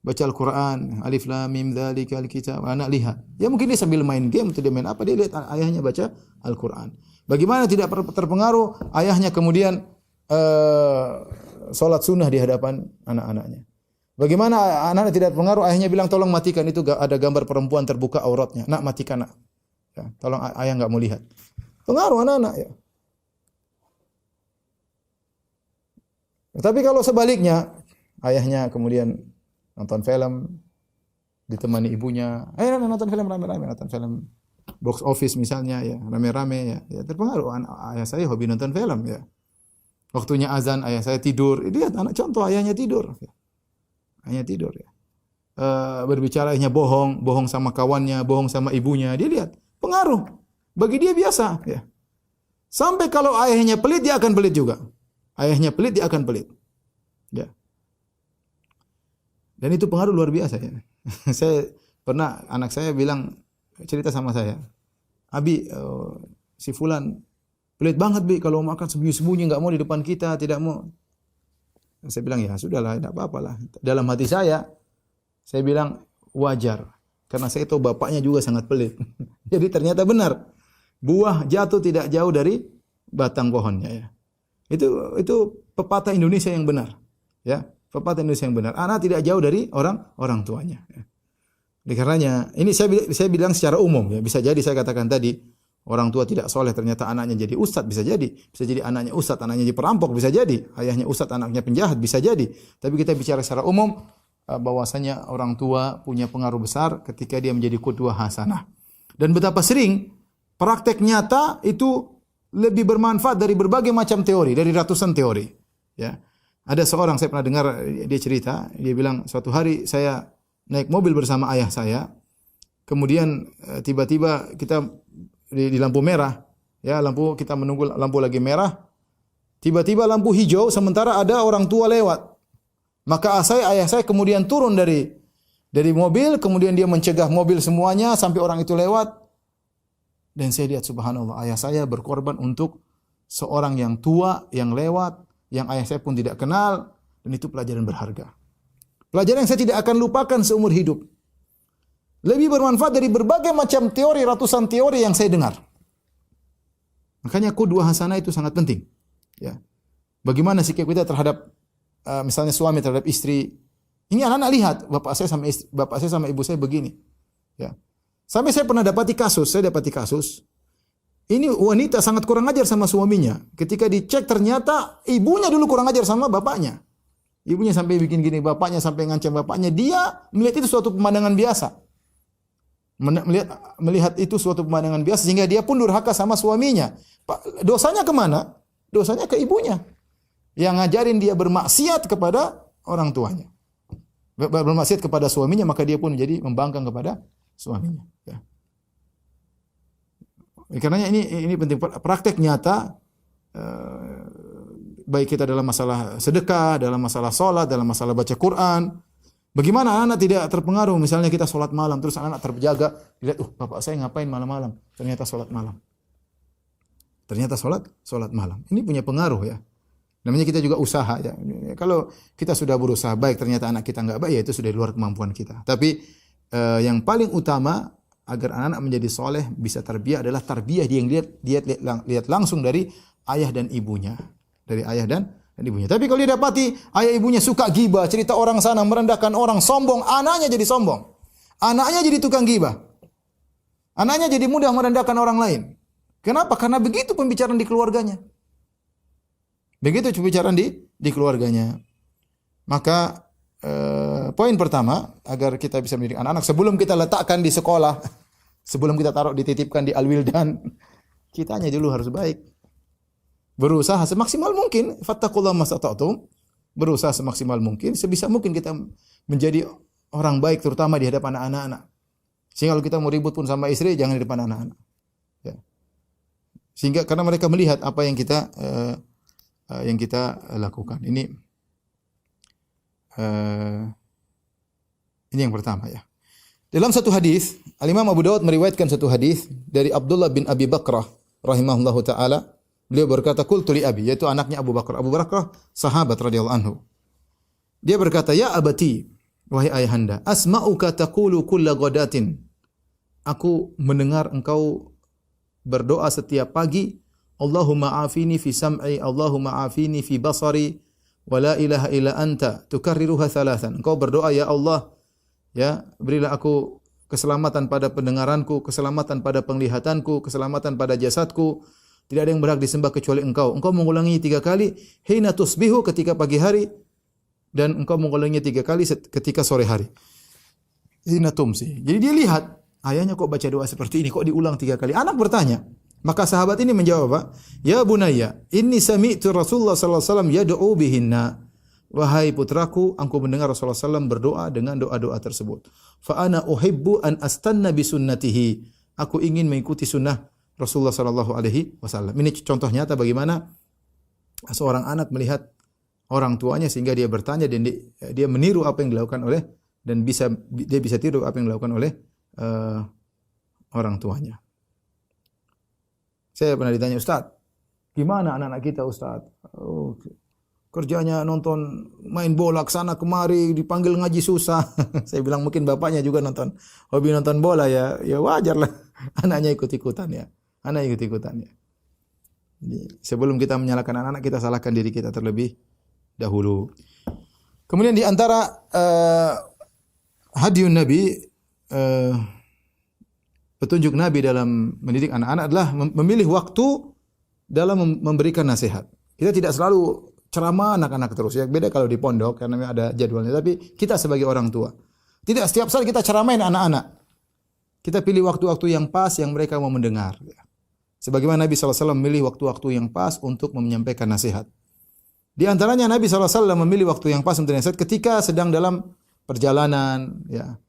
Baca Al-Qur'an, alif lam mim dzalikal kitab. Anak lihat. Ya mungkin dia sambil main game atau dia main apa, dia lihat ayahnya baca Al-Qur'an. Bagaimana tidak terpengaruh ayahnya kemudian salat sunnah di hadapan anak-anaknya. Bagaimana anak-anak tidak terpengaruh ayahnya bilang tolong matikan itu ada gambar perempuan terbuka auratnya. Nak matikan nak. Ya, tolong ayah enggak mau lihat. Pengaruh anak-anak ya. Tapi kalau sebaliknya, ayahnya kemudian nonton film, ditemani ibunya, ayo nonton film rame-rame, nonton film box office misalnya, ya rame-rame, ya terpengaruh. Ayah saya hobi nonton film, ya. Waktunya azan, ayah saya tidur. Lihat anak contoh ayahnya tidur, ya. Ayahnya tidur, ya. Berbicara ayahnya bohong sama kawannya, bohong sama ibunya, dia lihat pengaruh. Bagi dia biasa, ya. Sampai kalau ayahnya pelit, dia akan pelit juga. Ayahnya pelit, dia akan pelit. Ya. Dan itu pengaruh luar biasa ya. Saya pernah anak saya bilang cerita sama saya, "Abi, si fulan pelit banget, Bi, kalau makan sembunyi-sembunyi enggak mau di depan kita, tidak mau." Saya bilang, "Ya sudahlah, tidak apa-apalah." Dalam hati saya bilang wajar karena saya tahu bapaknya juga sangat pelit. Jadi ternyata benar. Buah jatuh tidak jauh dari batang pohonnya ya. Itu pepatah Indonesia yang benar. Ya, pepatah Indonesia yang benar. Anak tidak jauh dari orang tuanya. Ya. Oleh karenanya, ini saya bilang secara umum ya. Bisa jadi saya katakan tadi orang tua tidak soleh ternyata anaknya jadi ustadz, bisa jadi anaknya ustadz, anaknya jadi perampok, bisa jadi ayahnya ustadz, anaknya penjahat, bisa jadi. Tapi kita bicara secara umum bahwasanya orang tua punya pengaruh besar ketika dia menjadi qudwah hasanah. Dan betapa sering praktek nyata itu lebih bermanfaat dari berbagai macam teori, dari ratusan teori. Ya, ada seorang saya pernah dengar dia cerita, dia bilang suatu hari saya naik mobil bersama ayah saya, kemudian tiba-tiba kita di lampu merah, ya kita menunggu lampu lagi merah, tiba-tiba lampu hijau sementara ada orang tua lewat. Maka ayah saya kemudian turun dari mobil, kemudian dia mencegah mobil semuanya sampai orang itu lewat. Dan saya lihat subhanallah, ayah saya berkorban untuk seorang yang tua, yang lewat, yang ayah saya pun tidak kenal, dan itu pelajaran berharga. Pelajaran yang saya tidak akan lupakan seumur hidup. Lebih bermanfaat dari berbagai macam teori, ratusan teori yang saya dengar. Makanya qudwah hasanah itu sangat penting. Ya. Bagaimana sikap kita terhadap misalnya suami terhadap istri. Ini anak-anak lihat, bapak saya sama ibu saya begini. Ya. Sampai saya pernah dapati kasus, ini wanita sangat kurang ajar sama suaminya. Ketika dicek ternyata ibunya dulu kurang ajar sama bapaknya. Ibunya sampai bikin gini, bapaknya sampai ngancam bapaknya. Dia melihat itu suatu pemandangan biasa. melihat itu suatu pemandangan biasa sehingga dia pun durhaka sama suaminya. Dosanya kemana? Dosanya ke ibunya yang ngajarin dia bermaksiat kepada orang tuanya, bermaksiat kepada suaminya, maka dia pun menjadi membangkang kepada suaminya. Ya. Karenanya ini penting, praktek nyata, baik kita dalam masalah sedekah, dalam masalah sholat, dalam masalah baca Quran. Bagaimana anak tidak terpengaruh? Misalnya kita sholat malam, terus anak terjaga, dilihat, bapak saya ngapain malam-malam? Ternyata sholat malam. Ternyata sholat malam. Ini punya pengaruh ya. Namanya kita juga usaha ya. Kalau kita sudah berusaha baik, ternyata anak kita nggak baik, ya itu sudah di luar kemampuan kita. Tapi yang paling utama agar anak-anak menjadi soleh, bisa tarbiyah adalah tarbiyah yang lihat langsung dari ayah dan ibunya. Dari ayah dan ibunya. Tapi kalau dia dapati ayah ibunya suka gibah, cerita orang sana, merendahkan orang, sombong, anaknya jadi sombong. Anaknya jadi tukang gibah. Anaknya jadi mudah merendahkan orang lain. Kenapa? Karena begitu pembicaraan di keluarganya. Begitu pembicaraan di keluarganya. Maka poin pertama agar kita bisa mendidik anak-anak sebelum kita letakkan di sekolah, sebelum kita taruh dititipkan di Al-Wildan, kitanya dulu harus baik. Berusaha semaksimal mungkin, fattaqullaha mastata'tum. Berusaha semaksimal mungkin, sebisa mungkin kita menjadi orang baik terutama di hadapan anak-anak. Sehingga kalau kita mau ribut pun sama istri jangan di depan anak-anak. Ya. Sehingga karena mereka melihat apa yang kita lakukan. Ini yang pertama ya. Dalam satu hadis, Al-Imam Abu Dawud meriwayatkan satu hadis dari Abdullah bin Abi Bakrah rahimahullahu taala. Beliau berkata, qultu li abi, yaitu anaknya Abu Bakar. Abu Bakar sahabat radhiyallahu anhu. Dia berkata, ya abati, wahai ayahanda, asma'uka taqulu kulla ghadatin. Aku mendengar engkau berdoa setiap pagi, Allahumma afini fi sam'i, Allahumma afini fi basari, wa la ilaha illa anta, tukarriruha thalathan. Engkau berdoa, ya Allah, ya, berilah aku keselamatan pada pendengaranku, keselamatan pada penglihatanku, keselamatan pada jasadku. Tidak ada yang berhak disembah kecuali engkau. Engkau mengulangi 3 kali, hina tusbihu ketika pagi hari, dan engkau mengulanginya 3 kali ketika sore hari. Hina tumsi. Jadi dia lihat, ayahnya kok baca doa seperti ini, kok diulang 3 kali. Anak bertanya. Maka sahabat ini menjawab, Pak, ya bunayya, inni sami'tu Rasulullah sallallahu alaihi wasallam yad'u bihinna. Wahai putraku, aku mendengar Rasulullah SAW berdoa dengan doa-doa tersebut. Fa ana uhibbu an astanna bi sunnatihi. Aku ingin mengikuti sunnah Rasulullah sallallahu alaihi wasallam. Ini contoh nyata bagaimana seorang anak melihat orang tuanya sehingga dia bertanya dan dia meniru apa yang dilakukan oleh dan dia bisa tiru apa yang dilakukan oleh orang tuanya. Saya pernah ditanya, Ustaz, gimana anak-anak kita, Ustaz? Oh, kerjanya nonton main bola kesana kemari, dipanggil ngaji susah. Saya bilang mungkin bapaknya juga hobi nonton bola ya wajar lah. Anaknya ikut-ikutan ya. Anak ikut-ikutan ya. Jadi, sebelum kita menyalahkan anak-anak, kita salahkan diri kita terlebih dahulu. Kemudian di antara hadiun Nabi, petunjuk Nabi dalam mendidik anak-anak adalah memilih waktu dalam memberikan nasihat. Kita tidak selalu ceramah anak-anak terus ya. Beda kalau di pondok karena ada jadwalnya. Tapi kita sebagai orang tua, tidak setiap saat kita ceramahin anak-anak. Kita pilih waktu-waktu yang pas yang mereka mau mendengar. Sebagaimana Nabi SAW memilih waktu-waktu yang pas untuk menyampaikan nasihat. Di antaranya Nabi SAW memilih waktu yang pas untuk nasihat ketika sedang dalam perjalanan, ya,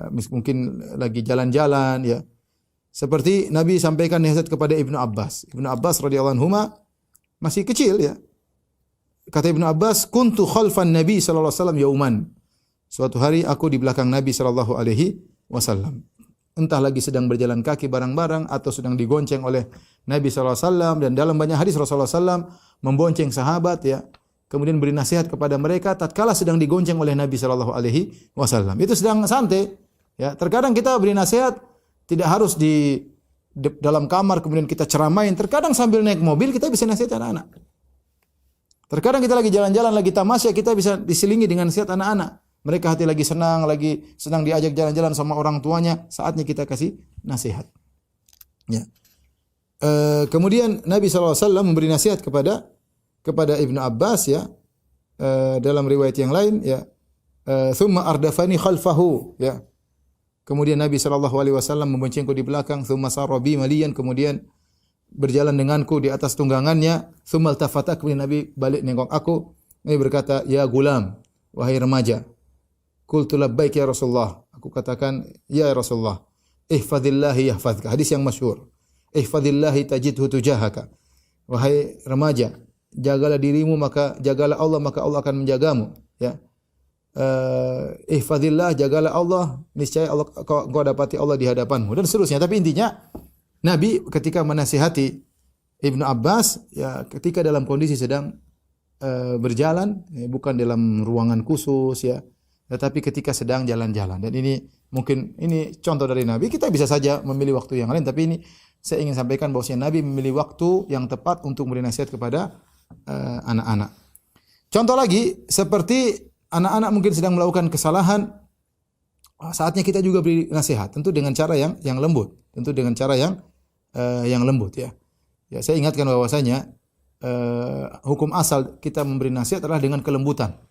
mungkin lagi jalan-jalan, ya. Seperti Nabi sampaikan nasihat kepada Ibnu Abbas. Ibnu Abbas radhiyallahu anhuma masih kecil, ya. Kata Ibnu Abbas, kuntu khalfan Nabi SAW yauman. Suatu hari aku di belakang Nabi SAW. Entah lagi sedang berjalan kaki bareng-bareng atau sedang digonceng oleh Nabi SAW, dan dalam banyak hadis Rasulullah SAW membonceng sahabat, ya, kemudian beri nasihat kepada mereka tatkala sedang digonceng oleh Nabi SAW. Itu sedang santai, ya. Terkadang kita beri nasihat tidak harus di dalam kamar kemudian kita ceramain. Terkadang sambil naik mobil kita bisa nasihat anak-anak. Terkadang kita lagi jalan-jalan, lagi tamasya, kita bisa diselingi dengan nasihat anak-anak. Mereka hati lagi senang diajak jalan-jalan sama orang tuanya, saatnya kita kasih nasihat. Ya. Kemudian Nabi SAW memberi nasihat kepada Ibnu Abbas, ya, dalam riwayat yang lain, ya, thumma ardafani khalfahu, ya. Kemudian Nabi sallallahu alaihi wasallam memboncengku di belakang, tsumma sarra bi maliyan, kemudian berjalan denganku di atas tunggangannya, tsumma altafata, kemudian Nabi balik nengok aku. Nabi berkata, "Ya gulam, wahai remaja." Qultu labbaik ya Rasulullah. Aku katakan, "Ya Rasulullah." Ihfazillahi yahfazka. Hadis yang masyhur. Ihfazillahi tajidhu tujahaka. Wahai remaja, jagalah dirimu maka jagalah Allah maka Allah akan menjagamu, ya. Ihfazillah, jagalah Allah, niscaya Allah kau dapati Allah di hadapanmu, dan seterusnya. Tapi intinya Nabi ketika menasihati Ibnu Abbas, ya ketika dalam kondisi sedang berjalan, ya, bukan dalam ruangan khusus, ya, tetapi ketika sedang jalan-jalan. Dan ini mungkin ini contoh dari Nabi. Kita bisa saja memilih waktu yang lain, tapi ini saya ingin sampaikan bahwasanya Nabi memilih waktu yang tepat untuk memberi nasihat kepada anak-anak. Contoh lagi, seperti anak-anak mungkin sedang melakukan kesalahan, saatnya kita juga beri nasihat, tentu dengan cara yang lembut, tentu dengan cara yang lembut, ya. Ya, saya ingatkan bahwasanya hukum asal kita memberi nasihat adalah dengan kelembutan,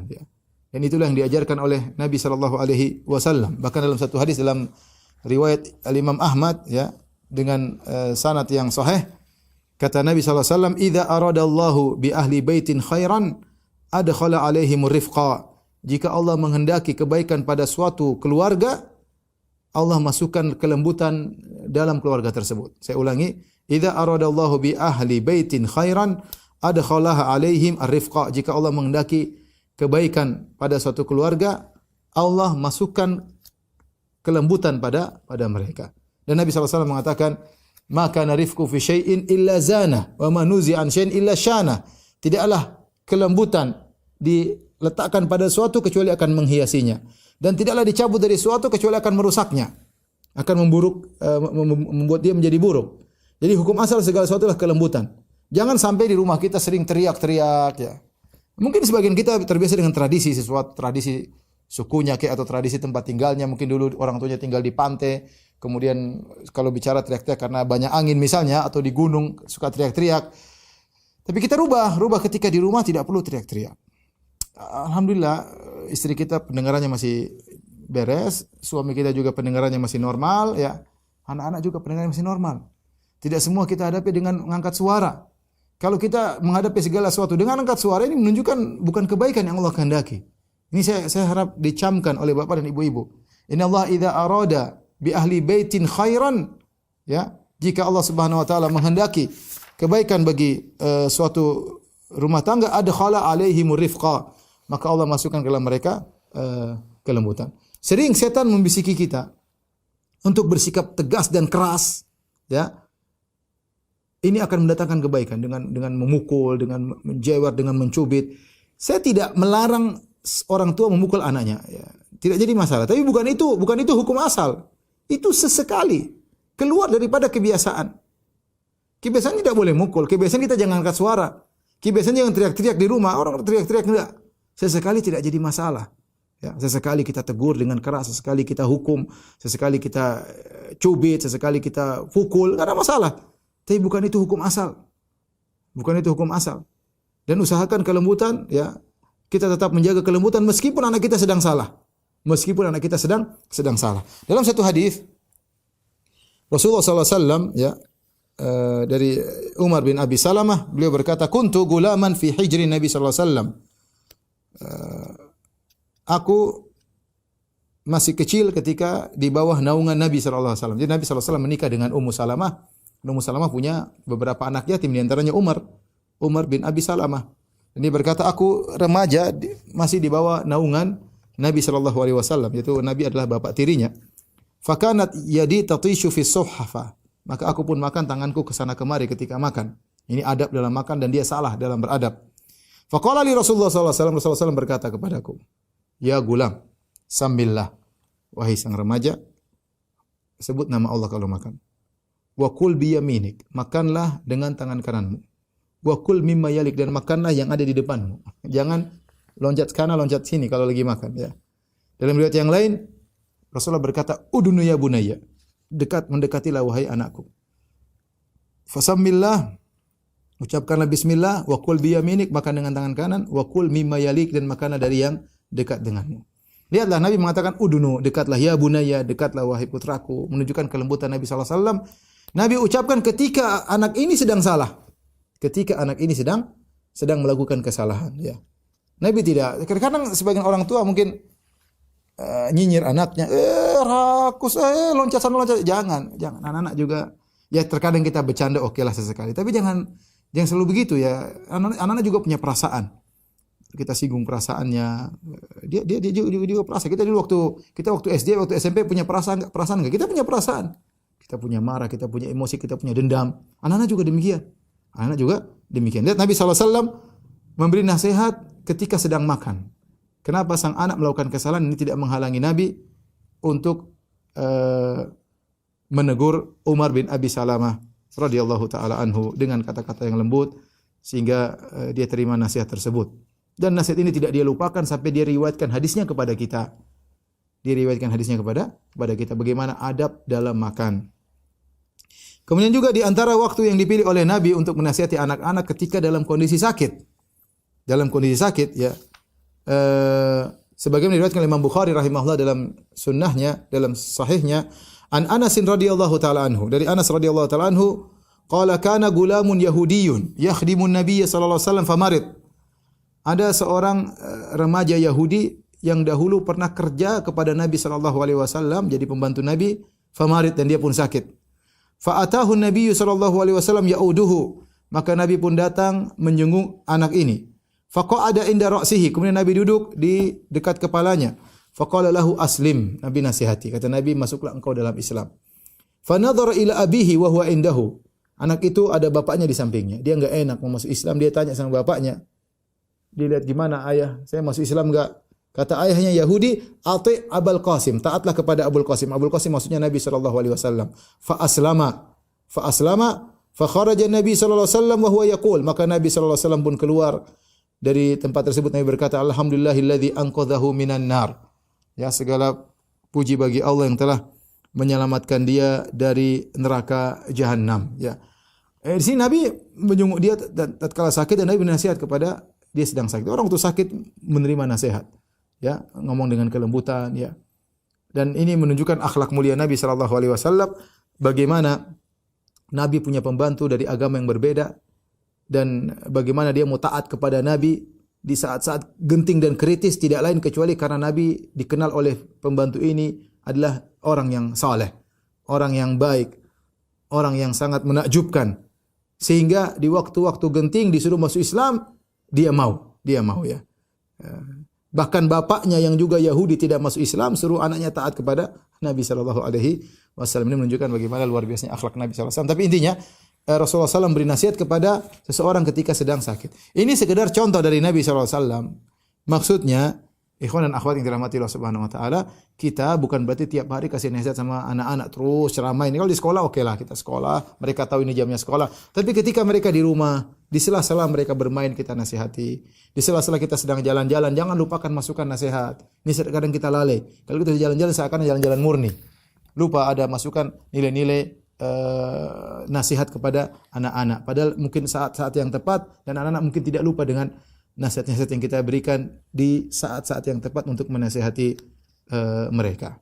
ya. Dan itulah yang diajarkan oleh Nabi sallallahu alaihi wasallam. Bahkan dalam satu hadis dalam riwayat Al-Imam Ahmad, ya, dengan sanad yang sahih, kata Nabi sallallahu alaihi wasallam, "Idza aradallahu bi ahli baitin khairan adkhala alaihimur rifqa." Jika Allah menghendaki kebaikan pada suatu keluarga, Allah masukkan kelembutan dalam keluarga tersebut. Saya ulangi, "Idza aradallahu bi ahli baitin khairan adkhalaha alaihim ar-rifqa." Jika Allah menghendaki kebaikan pada suatu keluarga, Allah masukkan kelembutan pada mereka. Dan Nabi SAW mengatakan, "Maka narifku fi syai'in illa zana, wa ma nuzi an syai'in illa syana." Tidaklah kelembutan diletakkan pada suatu kecuali akan menghiasinya, dan tidaklah dicabut dari suatu kecuali akan merusaknya, akan membuat dia menjadi buruk. Jadi hukum asal segala sesuatu adalah kelembutan. Jangan sampai di rumah kita sering teriak-teriak, ya. Mungkin sebagian kita terbiasa dengan tradisi, sesuatu tradisi sukunya atau tradisi tempat tinggalnya. Mungkin dulu orang tuanya tinggal di pantai, kemudian kalau bicara teriak-teriak karena banyak angin misalnya, atau di gunung suka teriak-teriak. Tapi kita rubah ketika di rumah tidak perlu teriak-teriak. Alhamdulillah istri kita pendengarannya masih beres, suami kita juga pendengarannya masih normal, ya. Anak-anak juga pendengarannya masih normal. Tidak semua kita hadapi dengan mengangkat suara. Kalau kita menghadapi segala sesuatu dengan angkat suara, ini menunjukkan bukan kebaikan yang Allah kehendaki. Ini saya harap dicamkan oleh bapak dan ibu-ibu. Inna Allah idza arada bi ahli baitin khairan, ya, jika Allah Subhanahu wa taala menghendaki kebaikan bagi suatu rumah tangga, adkhala alaihimur rifqa, maka Allah masukkan ke dalam mereka kelembutan. Sering setan membisiki kita untuk bersikap tegas dan keras, ya. Ini akan mendatangkan kebaikan dengan memukul, dengan menjewer, dengan mencubit. Saya tidak melarang orang tua memukul anaknya, ya. Tidak jadi masalah. Tapi bukan itu hukum asal. Itu sesekali keluar daripada kebiasaan. Kebiasaan tidak boleh mukul. Kebiasaan kita jangan angkat suara. Kebiasaan jangan teriak-teriak di rumah. Orang teriak-teriak enggak. Sesekali tidak jadi masalah. Ya, sesekali kita tegur dengan keras, sesekali kita hukum, sesekali kita cubit, sesekali kita pukul, enggak ada masalah. Tapi bukan itu hukum asal. Bukan itu hukum asal. Dan usahakan kelembutan, ya. Kita tetap menjaga kelembutan meskipun anak kita sedang salah. Meskipun anak kita sedang salah. Dalam satu hadis Rasulullah SAW, ya, dari Umar bin Abi Salamah, beliau berkata, "Kuntu gulaman fi hijri Nabi sallallahu alaihi wasallam." Aku masih kecil ketika di bawah naungan Nabi sallallahu alaihi wasallam. Jadi Nabi sallallahu alaihi wasallam menikah dengan Ummu Salamah. Ummu Salamah punya beberapa anak yatim, di antaranya Umar bin Abi Salamah. Dan dia berkata, aku remaja masih di bawah naungan Nabi sallallahu alaihi wasallam, yaitu Nabi adalah bapak tirinya. Fakanat yadi tatishu fi suhfa. Maka aku pun makan tanganku ke sana kemari ketika makan. Ini adab dalam makan dan dia salah dalam beradab. Faqala li Rasulullah sallallahu alaihi wasallam, Rasulullah SAW berkata kepadaku, "Ya gulam, sambillah." Wahai sang remaja, sebut nama Allah kalau makan. Wa kul bi yaminik, makanlah dengan tangan kananmu. Wa kul mimma yalik, dan makanlah yang ada di depanmu. Jangan loncat kanan, loncat sini kalau lagi makan, ya. Dalam riwayat yang lain, Rasulullah berkata, "Udunu ya bunayya." Mendekatilah wahai anakku. Fasammillah, ucapkanlah bismillah, wa kul bi yaminik, makan dengan tangan kanan, wa kul mimma yalik, dan makanlah dari yang dekat denganmu. Lihatlah Nabi mengatakan udunu, dekatlah ya bunayya, dekatlah wahai putraku, menunjukkan kelembutan Nabi sallallahu alaihi wasallam. Nabi ucapkan ketika anak ini sedang salah. Ketika anak ini sedang melakukan kesalahan, ya. Nabi tidak, kadang-kadang sebagian orang tua mungkin nyinyir anaknya, rakus, loncat sana loncat. Jangan. Anak-anak juga, ya terkadang kita bercanda oke lah sesekali, tapi jangan selalu begitu ya. Anak-anak juga punya perasaan. Kita singgung perasaannya, dia juga perasaan. Kita dulu waktu SD, waktu SMP punya perasaan enggak? Kita punya perasaan. Kita punya marah, kita punya emosi, kita punya dendam. Anak-anak juga demikian. Lihat Nabi SAW memberi nasihat ketika sedang makan. Kenapa sang anak melakukan kesalahan ini tidak menghalangi Nabi untuk menegur Umar bin Abi Salamah radhiyallahu taala anhu dengan kata-kata yang lembut sehingga dia terima nasihat tersebut. Dan nasihat ini tidak dia lupakan sampai dia riwayatkan hadisnya kepada kita. Dia riwayatkan hadisnya kepada kita bagaimana adab dalam makan. Kemudian juga di antara waktu yang dipilih oleh Nabi untuk menasihati anak-anak ketika dalam kondisi sakit. Dalam kondisi sakit ya. Sebagaimana diriwayatkan oleh Imam Bukhari rahimahullah dalam sunnahnya, dalam sahihnya, an Anas radhiyallahu taala anhu. Dari Anas radhiyallahu taala anhu, qala kana gulamun yahudiyyun yakhdimun nabiyya sallallahu alaihi wasallam famarid. Ada seorang remaja Yahudi yang dahulu pernah kerja kepada Nabi sallallahu alaihi wasallam jadi pembantu Nabi, famarid, dan dia pun sakit. Fa atahu Nabi sallallahu alaihi wasallam yauduhu. Maka Nabi pun datang menjenguk anak ini. Fa qa'ada inda ra'sihi. Kemudian Nabi duduk di dekat kepalanya. Fa qala lahu aslim. Nabi nasihati. Kata Nabi, masuklah engkau dalam Islam. Fa nadhara ila abihi wa huwa indahu. Anak itu ada bapaknya di sampingnya. Dia enggak enak mau masuk Islam, dia tanya sama bapaknya. Dia lihat gimana ayah, saya masuk Islam enggak? Kata ayahnya Yahudi, ati Abul Qasim, taatlah kepada Abul Qasim. Abul Qasim maksudnya Nabi sallallahu alaihi wasallam. Fa aslama, fa kharaja Nabi sallallahu alaihi wasallam wa huwa yaqul. Maka Nabi sallallahu alaihi wasallam pun keluar dari tempat tersebut. Nabi berkata, alhamdulillahilladzi anqadhahu minan nar. Ya, segala puji bagi Allah yang telah menyelamatkan dia dari neraka jahanam. Ya. Di sini Nabi menjenguk dia tatkala sakit dan Nabi nasihat kepada dia sedang sakit. Orang itu sakit menerima nasihat. Ya, ngomong dengan kelembutan, ya. Dan ini menunjukkan akhlak mulia Nabi sallallahu alaihi wasallam, bagaimana Nabi punya pembantu dari agama yang berbeda dan bagaimana dia mau taat kepada Nabi di saat-saat genting dan kritis, tidak lain kecuali karena Nabi dikenal oleh pembantu ini adalah orang yang saleh, orang yang baik, orang yang sangat menakjubkan. Sehingga di waktu-waktu genting disuruh masuk Islam, dia mau ya. Bahkan bapaknya yang juga Yahudi tidak masuk Islam, suruh anaknya taat kepada Nabi sallallahu alaihi wasallam. Ini menunjukkan bagaimana luar biasanya akhlak Nabi sallallahu alaihi wasallam. Tapi intinya Rasulullah SAW beri nasihat kepada seseorang ketika sedang sakit. Ini sekedar contoh dari Nabi sallallahu alaihi wasallam. Maksudnya, ikhwan dan akhwat yang dirahmati Allah Subhanahu wa taala, kita bukan berarti tiap hari kasih nasihat sama anak-anak terus ceramah ini. Kalau di sekolah oke lah, kita sekolah, mereka tahu ini jamnya sekolah. Tapi ketika mereka di rumah, di sela-sela mereka bermain kita nasihati. Di sela-sela kita sedang jalan-jalan, jangan lupakan masukan nasihat. Ini kadang kita lalai. Kalau kita jalan-jalan seakan jalan-jalan murni. Lupa ada masukan nilai-nilai nasihat kepada anak-anak. Padahal mungkin saat-saat yang tepat dan anak-anak mungkin tidak lupa dengan nasihat-nasihat yang kita berikan di saat-saat yang tepat untuk menasihati mereka.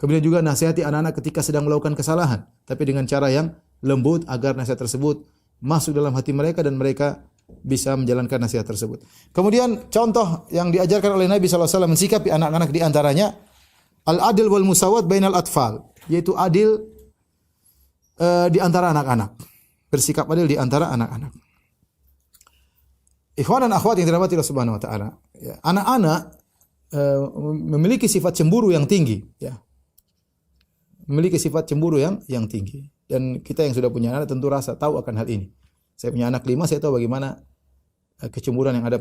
Kemudian juga nasihati anak-anak ketika sedang melakukan kesalahan, tapi dengan cara yang lembut agar nasihat tersebut masuk dalam hati mereka dan mereka bisa menjalankan nasihat tersebut. Kemudian contoh yang diajarkan oleh Nabi sallallahu alaihi wasallam mensikapi anak-anak di antaranya al-adl wal musawat bainal atfal, yaitu adil di antara anak-anak. Bersikap adil di antara anak-anak. Ikhwan dan akhwat yang dirahmati Allah Subhanahu wa taala, ya, anak-anak memiliki sifat cemburu yang tinggi, ya. Memiliki sifat cemburu yang tinggi. Dan kita yang sudah punya anak tentu tahu akan hal ini. Saya punya anak 5, saya tahu bagaimana kecemburuan yang ada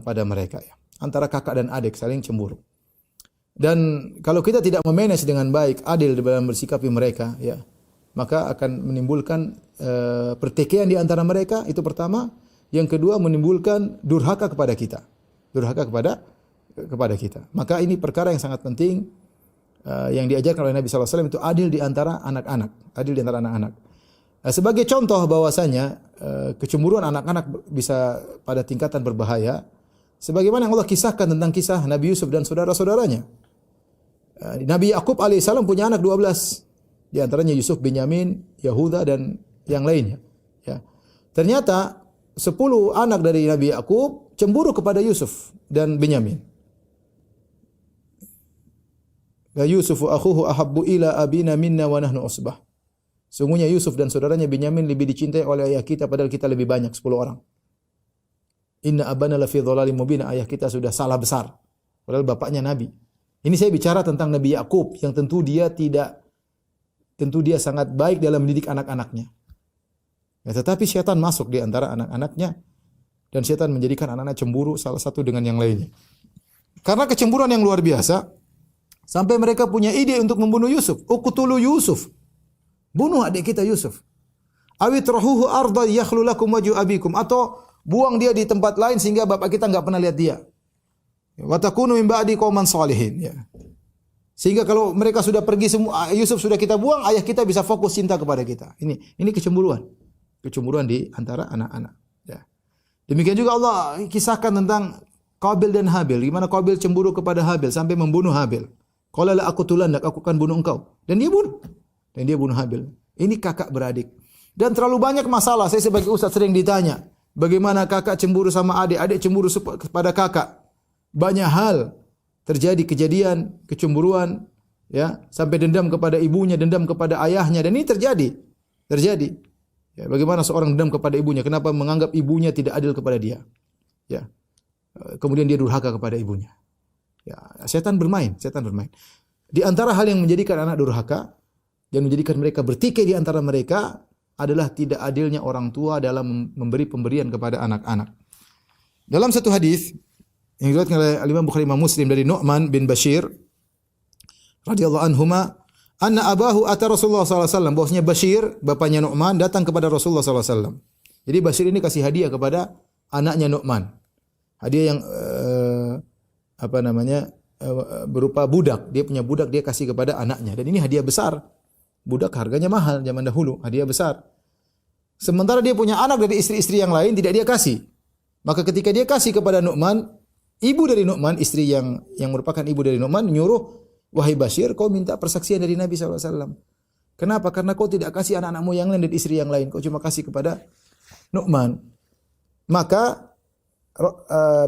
pada mereka, ya. Antara kakak dan adik saling cemburu. Dan kalau kita tidak memanage dengan baik, adil dalam bersikapi mereka, ya, maka akan menimbulkan pertikaian di antara mereka, itu pertama. Yang kedua, menimbulkan durhaka kepada kita. Durhaka kepada kita. Maka ini perkara yang sangat penting yang diajarkan oleh Nabi sallallahu alaihi wasallam, itu adil di antara anak-anak. Adil di antara anak-anak. Sebagai contoh bahwasanya kecemburuan anak-anak bisa pada tingkatan berbahaya. sebagaimana yang Allah kisahkan tentang kisah Nabi Yusuf dan saudara-saudaranya. Nabi Yakub alaihissalam punya anak 12. Di antaranya Yusuf, Binyamin, Yahuda dan yang lainnya. Ya. Ternyata 10 anak dari Nabi Yakub cemburu kepada Yusuf dan Binyamin. La Yusufu akhuhu ahabbu ila abina minna wa nahnu usbah. Sungguhnya Yusuf dan saudaranya Binyamin lebih dicintai oleh ayah kita padahal kita lebih banyak 10 orang. Inna abana la fi dhalalin mubin. Ayah kita sudah salah besar. Padahal bapaknya Nabi. Ini saya bicara tentang Nabi Yakub yang tentu dia sangat baik dalam mendidik anak-anaknya. Ya, tetapi syaitan masuk di antara anak-anaknya dan syaitan menjadikan anak-anak cemburu salah satu dengan yang lainnya. Karena kecemburuan yang luar biasa sampai mereka punya ide untuk membunuh Yusuf. Uqtulu Yusuf. Bunuh adik kita Yusuf. Awitrahuhu arda yakhlu lakum wajhu abikum, atau buang dia di tempat lain sehingga bapak kita enggak pernah lihat dia. Wa takunu min ba'di qauman shalihin, ya. Sehingga kalau mereka sudah pergi semua, Yusuf sudah kita buang, ayah kita bisa fokus cinta kepada kita. Ini kecemburuan. Kecemburuan di antara anak-anak, ya. Demikian juga Allah kisahkan tentang Qabil dan Habil. Gimana Qabil cemburu kepada Habil sampai membunuh Habil. Qala la aqtulannak, aku akan bunuh engkau. Dan dia bunuh Habil. Ini kakak beradik. Dan terlalu banyak masalah. Saya sebagai ustaz sering ditanya, bagaimana kakak cemburu sama adik, adik cemburu kepada kakak. Banyak hal terjadi, kejadian kecemburuan, ya, sampai dendam kepada ibunya, dendam kepada ayahnya, dan ini terjadi. Ya, bagaimana seorang dendam kepada ibunya? Kenapa menganggap ibunya tidak adil kepada dia? Ya. Kemudian dia durhaka kepada ibunya. Ya, setan bermain. Di antara hal yang menjadikan anak durhaka dan menjadikan mereka bertikai di antara mereka adalah tidak adilnya orang tua dalam memberi pemberian kepada anak-anak. Dalam satu hadis yang diriwayatkan oleh Imam Bukhari, Imam Muslim dari Nu'man bin Bashir radhiyallahu anhuma, anna abahu ata Rasulullah sallallahu alaihi wasallam, bahwasanya Bashir bapaknya Nu'man datang kepada Rasulullah sallallahu alaihi wasallam. Jadi Bashir ini kasih hadiah kepada anaknya Nu'man. Hadiah yang berupa budak. Dia punya budak, dia kasih kepada anaknya. Dan ini hadiah besar. Budak harganya mahal zaman dahulu, hadiah besar. Sementara dia punya anak dari istri-istri yang lain, tidak dia kasih. Maka ketika dia kasih kepada Nu'man, ibu dari Nu'man, istri yang merupakan ibu dari Nu'man, menyuruh, wahai Bashir, kau minta persaksian dari Nabi SAW. Kenapa? Karena kau tidak kasih anak-anakmu yang lain dan istri yang lain. Kau cuma kasih kepada Nu'man. Maka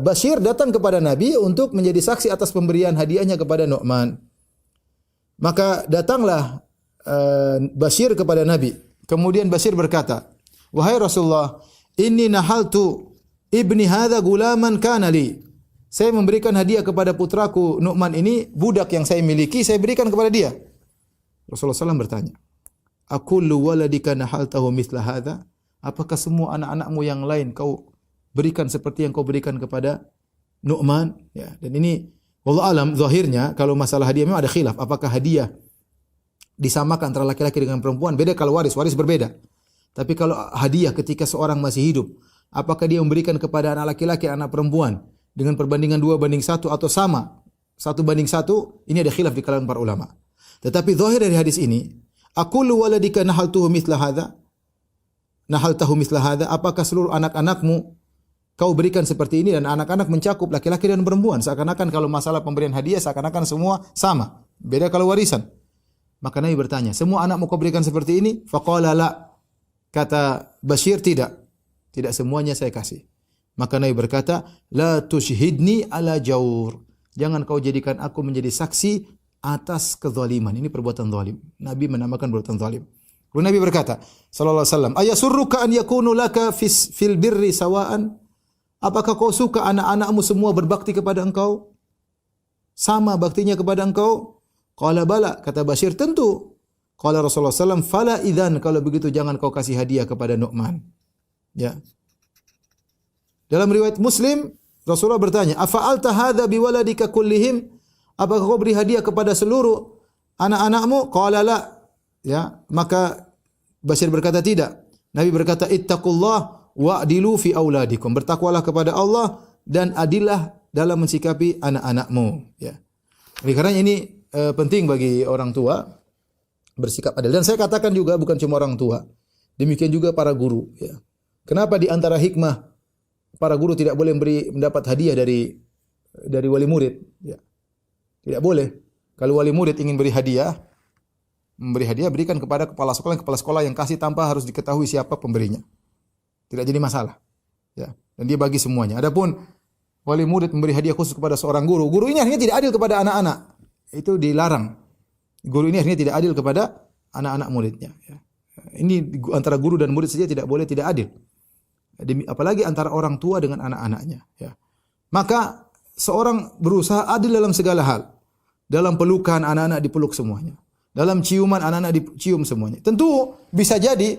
Bashir datang kepada Nabi untuk menjadi saksi atas pemberian hadiahnya kepada Nu'man. Maka datanglah Bashir kepada Nabi. Kemudian Bashir berkata, wahai Rasulullah, inni nahaltu ibni hadha gulaman kana li. Saya memberikan hadiah kepada putraku Nu'man ini, budak yang saya miliki, saya berikan kepada dia. Rasulullah SAW bertanya, akullu waladika nahaltahu mithla hadha? Apakah semua anak-anakmu yang lain kau berikan seperti yang kau berikan kepada Nu'man? Ya, dan ini wallahu alam, zahirnya kalau masalah hadiah memang ada khilaf. Apakah hadiah disamakan antara laki-laki dengan perempuan? Beda kalau waris berbeda. Tapi kalau hadiah ketika seorang masih hidup, apakah dia memberikan kepada anak laki-laki, anak perempuan dengan perbandingan 2:1 atau sama 1:1? Ini ada khilaf di kalangan para ulama. Tetapi zahir dari hadis ini, aqulu waladika nahaltahu mithla hadha, apakah seluruh anak-anakmu kau berikan seperti ini? Dan anak-anak mencakup laki-laki dan perempuan. Seakan-akan kalau masalah pemberian hadiah seakan-akan semua sama. Beda kalau warisan. Maka Nabi bertanya, semua anakmu kau berikan seperti ini? Faqala la. Kata Bashir, tidak. Tidak semuanya saya kasih. Maka Nabi berkata, la tushhidni ala jawr. Jangan kau jadikan aku menjadi saksi atas kezaliman. Ini perbuatan zalim. Nabi menamakan perbuatan zalim. Lalu Nabi berkata, sallallahu alaihi wasallam, ayasurruka an yakunu laka fil birri sawaan? Apakah kau suka anak-anakmu semua berbakti kepada engkau? Sama baktinya kepada engkau? Qala bala, kata Bashir, tentu. Qala Rasulullah SAW, fala idzan, kalau begitu jangan kau kasih hadiah kepada Nu'man. Ya. Dalam riwayat Muslim, Rasulullah bertanya, afa'alta hadza biwaladika kullihim? Apakah kau beri hadiah kepada seluruh anak-anakmu? Qala la. Ya, maka Bashir berkata tidak. Nabi berkata, ittaqullah wa'dilu fi auladikum. Bertakwalah kepada Allah dan adillah dalam mensikapi anak-anakmu. Ya. Oleh karena ini penting bagi orang tua bersikap adil. Dan saya katakan juga bukan cuma orang tua, demikian juga para guru. Ya. Kenapa di antara hikmah para guru tidak boleh mendapat hadiah dari wali murid. Ya. Tidak boleh. Kalau wali murid ingin memberi hadiah berikan kepada kepala sekolah yang kasih tanpa harus diketahui siapa pemberinya. Tidak jadi masalah. Ya. Dan dia bagi semuanya. Adapun wali murid memberi hadiah khusus kepada seorang guru, guru ini akhirnya tidak adil kepada anak-anak. Itu dilarang. Guru ini akhirnya tidak adil kepada anak-anak muridnya. Ya. Ini antara guru dan murid saja tidak boleh tidak adil. Apalagi antara orang tua dengan anak-anaknya. Ya. Maka seorang berusaha adil dalam segala hal. Dalam pelukan, anak-anak dipeluk semuanya. Dalam ciuman, anak-anak dicium semuanya. Tentu bisa jadi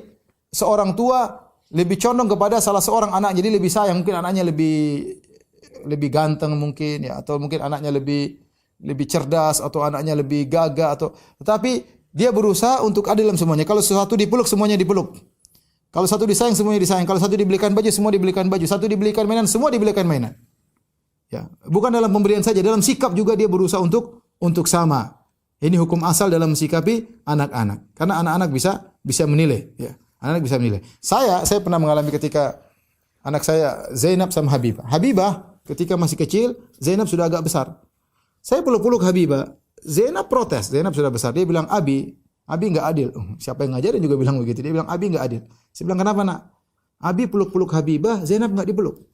seorang tua lebih condong kepada salah seorang anak, jadi lebih sayang. Mungkin anaknya lebih ganteng mungkin, ya, atau mungkin anaknya lebih cerdas, atau anaknya lebih gagah, tetapi dia berusaha untuk adil dalam semuanya. Kalau sesuatu dipeluk, semuanya dipeluk. Kalau satu disayang, semuanya disayang. Kalau satu dibelikan baju, semua dibelikan baju. Satu dibelikan mainan, semua dibelikan mainan. Ya, bukan dalam pemberian saja, dalam sikap juga dia berusaha untuk sama. Ini hukum asal dalam mensikapi anak-anak. Karena anak-anak bisa menilai, ya. Anak bisa menilai. Saya pernah mengalami ketika anak saya Zainab sama Habibah. Habibah ketika masih kecil, Zainab sudah agak besar. Saya peluk-peluk Habibah. Zainab protes. Zainab sudah besar. Dia bilang, Abi enggak adil. Siapa yang ngajarin juga bilang begitu. Dia bilang, Abi enggak adil. Saya bilang, kenapa nak? Abi peluk-peluk Habibah, Zainab enggak dipeluk.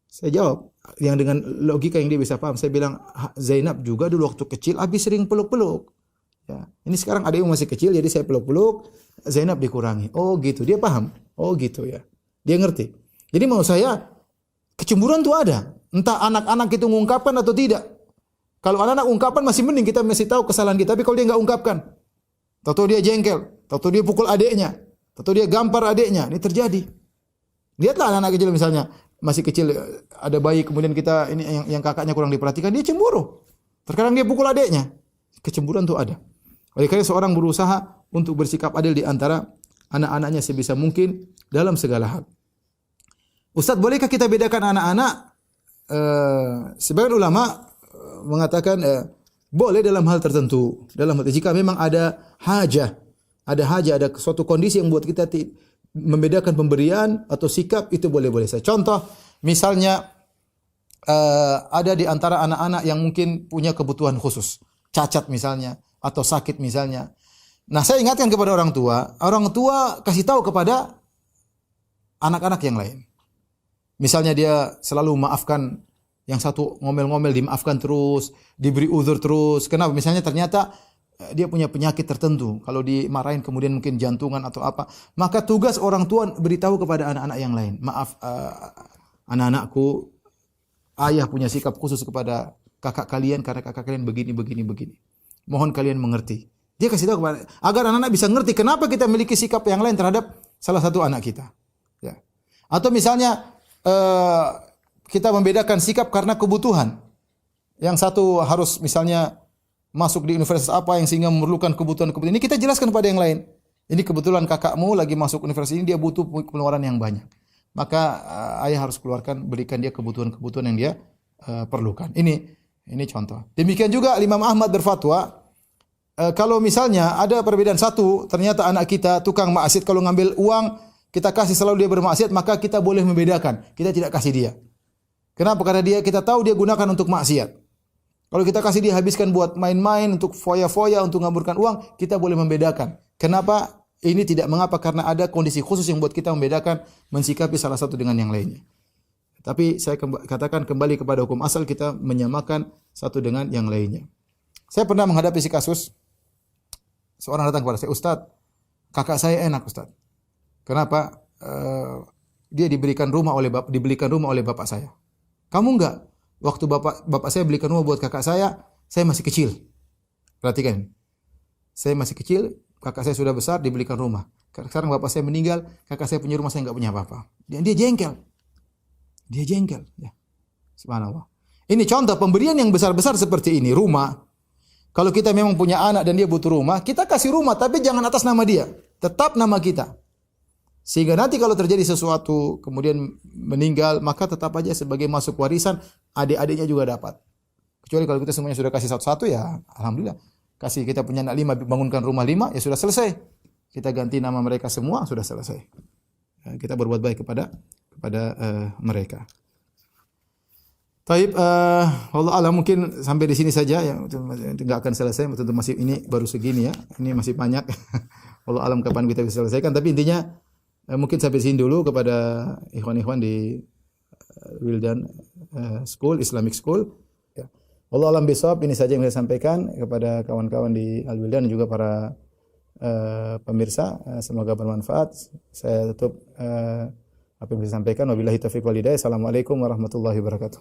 Saya jawab, yang dengan logika yang dia bisa paham. Saya bilang, Zainab juga dulu waktu kecil, Abi sering peluk-peluk. Ya. Ini sekarang ada yang masih kecil, jadi saya peluk-peluk, Zainab dikurangi. Oh gitu, dia paham. Oh gitu ya. Dia ngerti. Jadi mau saya, kecemburuan itu ada. Entah anak-anak itu mengungkapkan atau tidak. Kalau anak-anak ungkapkan masih mending, kita masih tahu kesalahan kita. Tapi kalau dia nggak ungkapkan, tahu dia jengkel, tahu dia pukul adiknya, tahu dia gampar adiknya, ini terjadi. Lihatlah anak-anak kecil misalnya, masih kecil ada bayi, kemudian kita ini yang kakaknya kurang diperhatikan, dia cemburu. Terkadang dia pukul adiknya. Kecemburuan itu ada. Oleh karena seorang berusaha untuk bersikap adil di antara anak-anaknya sebisa mungkin dalam segala hal. Ustaz, bolehkah kita bedakan anak-anak? Sebagian ulama mengatakan boleh dalam hal tertentu. Jika memang ada hajah, ada suatu kondisi yang buat kita membedakan pemberian atau sikap, itu boleh-boleh saja. Contoh, misalnya ada di antara anak-anak yang mungkin punya kebutuhan khusus, cacat misalnya, atau sakit misalnya. Nah, saya ingatkan kepada orang tua kasih tahu kepada anak-anak yang lain. Misalnya dia selalu maafkan yang satu, ngomel-ngomel dimaafkan terus, diberi uzur terus. Kenapa? Misalnya ternyata dia punya penyakit tertentu. Kalau dimarahin kemudian mungkin jantungan atau apa. Maka tugas orang tua beritahu kepada anak-anak yang lain. Maaf anak-anakku, ayah punya sikap khusus kepada kakak kalian karena kakak kalian begini. Mohon kalian mengerti. Dia kasih tahu kepada, agar anak-anak bisa ngerti kenapa kita memiliki sikap yang lain terhadap salah satu anak kita. Ya. Atau misalnya kita membedakan sikap karena kebutuhan. Yang satu harus misalnya masuk di universitas apa yang sehingga memerlukan kebutuhan. Ini kita jelaskan kepada yang lain. Ini kebetulan kakakmu lagi masuk universitas ini, dia butuh pengeluaran yang banyak. Maka ayah harus berikan dia kebutuhan yang dia perlukan. Ini contoh. Demikian juga Imam Ahmad berfatwa, kalau misalnya ada perbedaan satu, ternyata anak kita tukang maksiat, kalau ngambil uang kita kasih selalu dia bermaksiat, maka kita boleh membedakan. Kita tidak kasih dia. Kenapa? Karena kita tahu dia gunakan untuk maksiat. Kalau kita kasih dia habiskan buat main-main, untuk foya-foya, untuk ngaburkan uang, kita boleh membedakan. Kenapa? Ini tidak mengapa, karena ada kondisi khusus yang buat kita membedakan, mensikapi salah satu dengan yang lainnya. Tapi saya katakan kembali kepada hukum asal, kita menyamakan satu dengan yang lainnya. Saya pernah menghadapi si kasus, seorang datang kepada saya, Ustaz, kakak saya enak Ustaz. Kenapa? Dia dibelikan rumah oleh bapak saya. Kamu enggak? Waktu bapak saya belikan rumah buat kakak saya masih kecil. Perhatikan. Saya masih kecil, kakak saya sudah besar, dibelikan rumah. Sekarang bapak saya meninggal, kakak saya punya rumah, saya enggak punya apa-apa. Dia jengkel. Ya. Subhanallah. Ini contoh pemberian yang besar-besar seperti ini, rumah. Kalau kita memang punya anak dan dia butuh rumah, kita kasih rumah, tapi jangan atas nama dia. Tetap nama kita. Sehingga nanti kalau terjadi sesuatu, kemudian meninggal, maka tetap aja sebagai masuk warisan, adik-adiknya juga dapat. Kecuali kalau kita semuanya sudah kasih satu-satu, ya alhamdulillah. Kasih kita punya anak 5, bangunkan rumah 5, ya sudah selesai. Kita ganti nama mereka semua, sudah selesai. Ya, kita berbuat baik kepada kepada mereka. Taib, Allah alam mungkin sampai di sini saja ya, enggak akan selesai, tentu masih ini baru segini ya. Ini masih banyak. Allah alam kapan kita bisa selesaikan, tapi intinya mungkin sampai sini dulu kepada ikhwan-ikhwan di Wildan School, Islamic School. Ya. Allah alam bisawab, ini saja yang saya sampaikan kepada kawan-kawan di Al Wildan dan juga para pemirsa. Semoga bermanfaat. Saya tutup apa yang bisa sampaikan. Wabillahi taufiq wal hidayah. Assalamualaikum warahmatullahi wabarakatuh.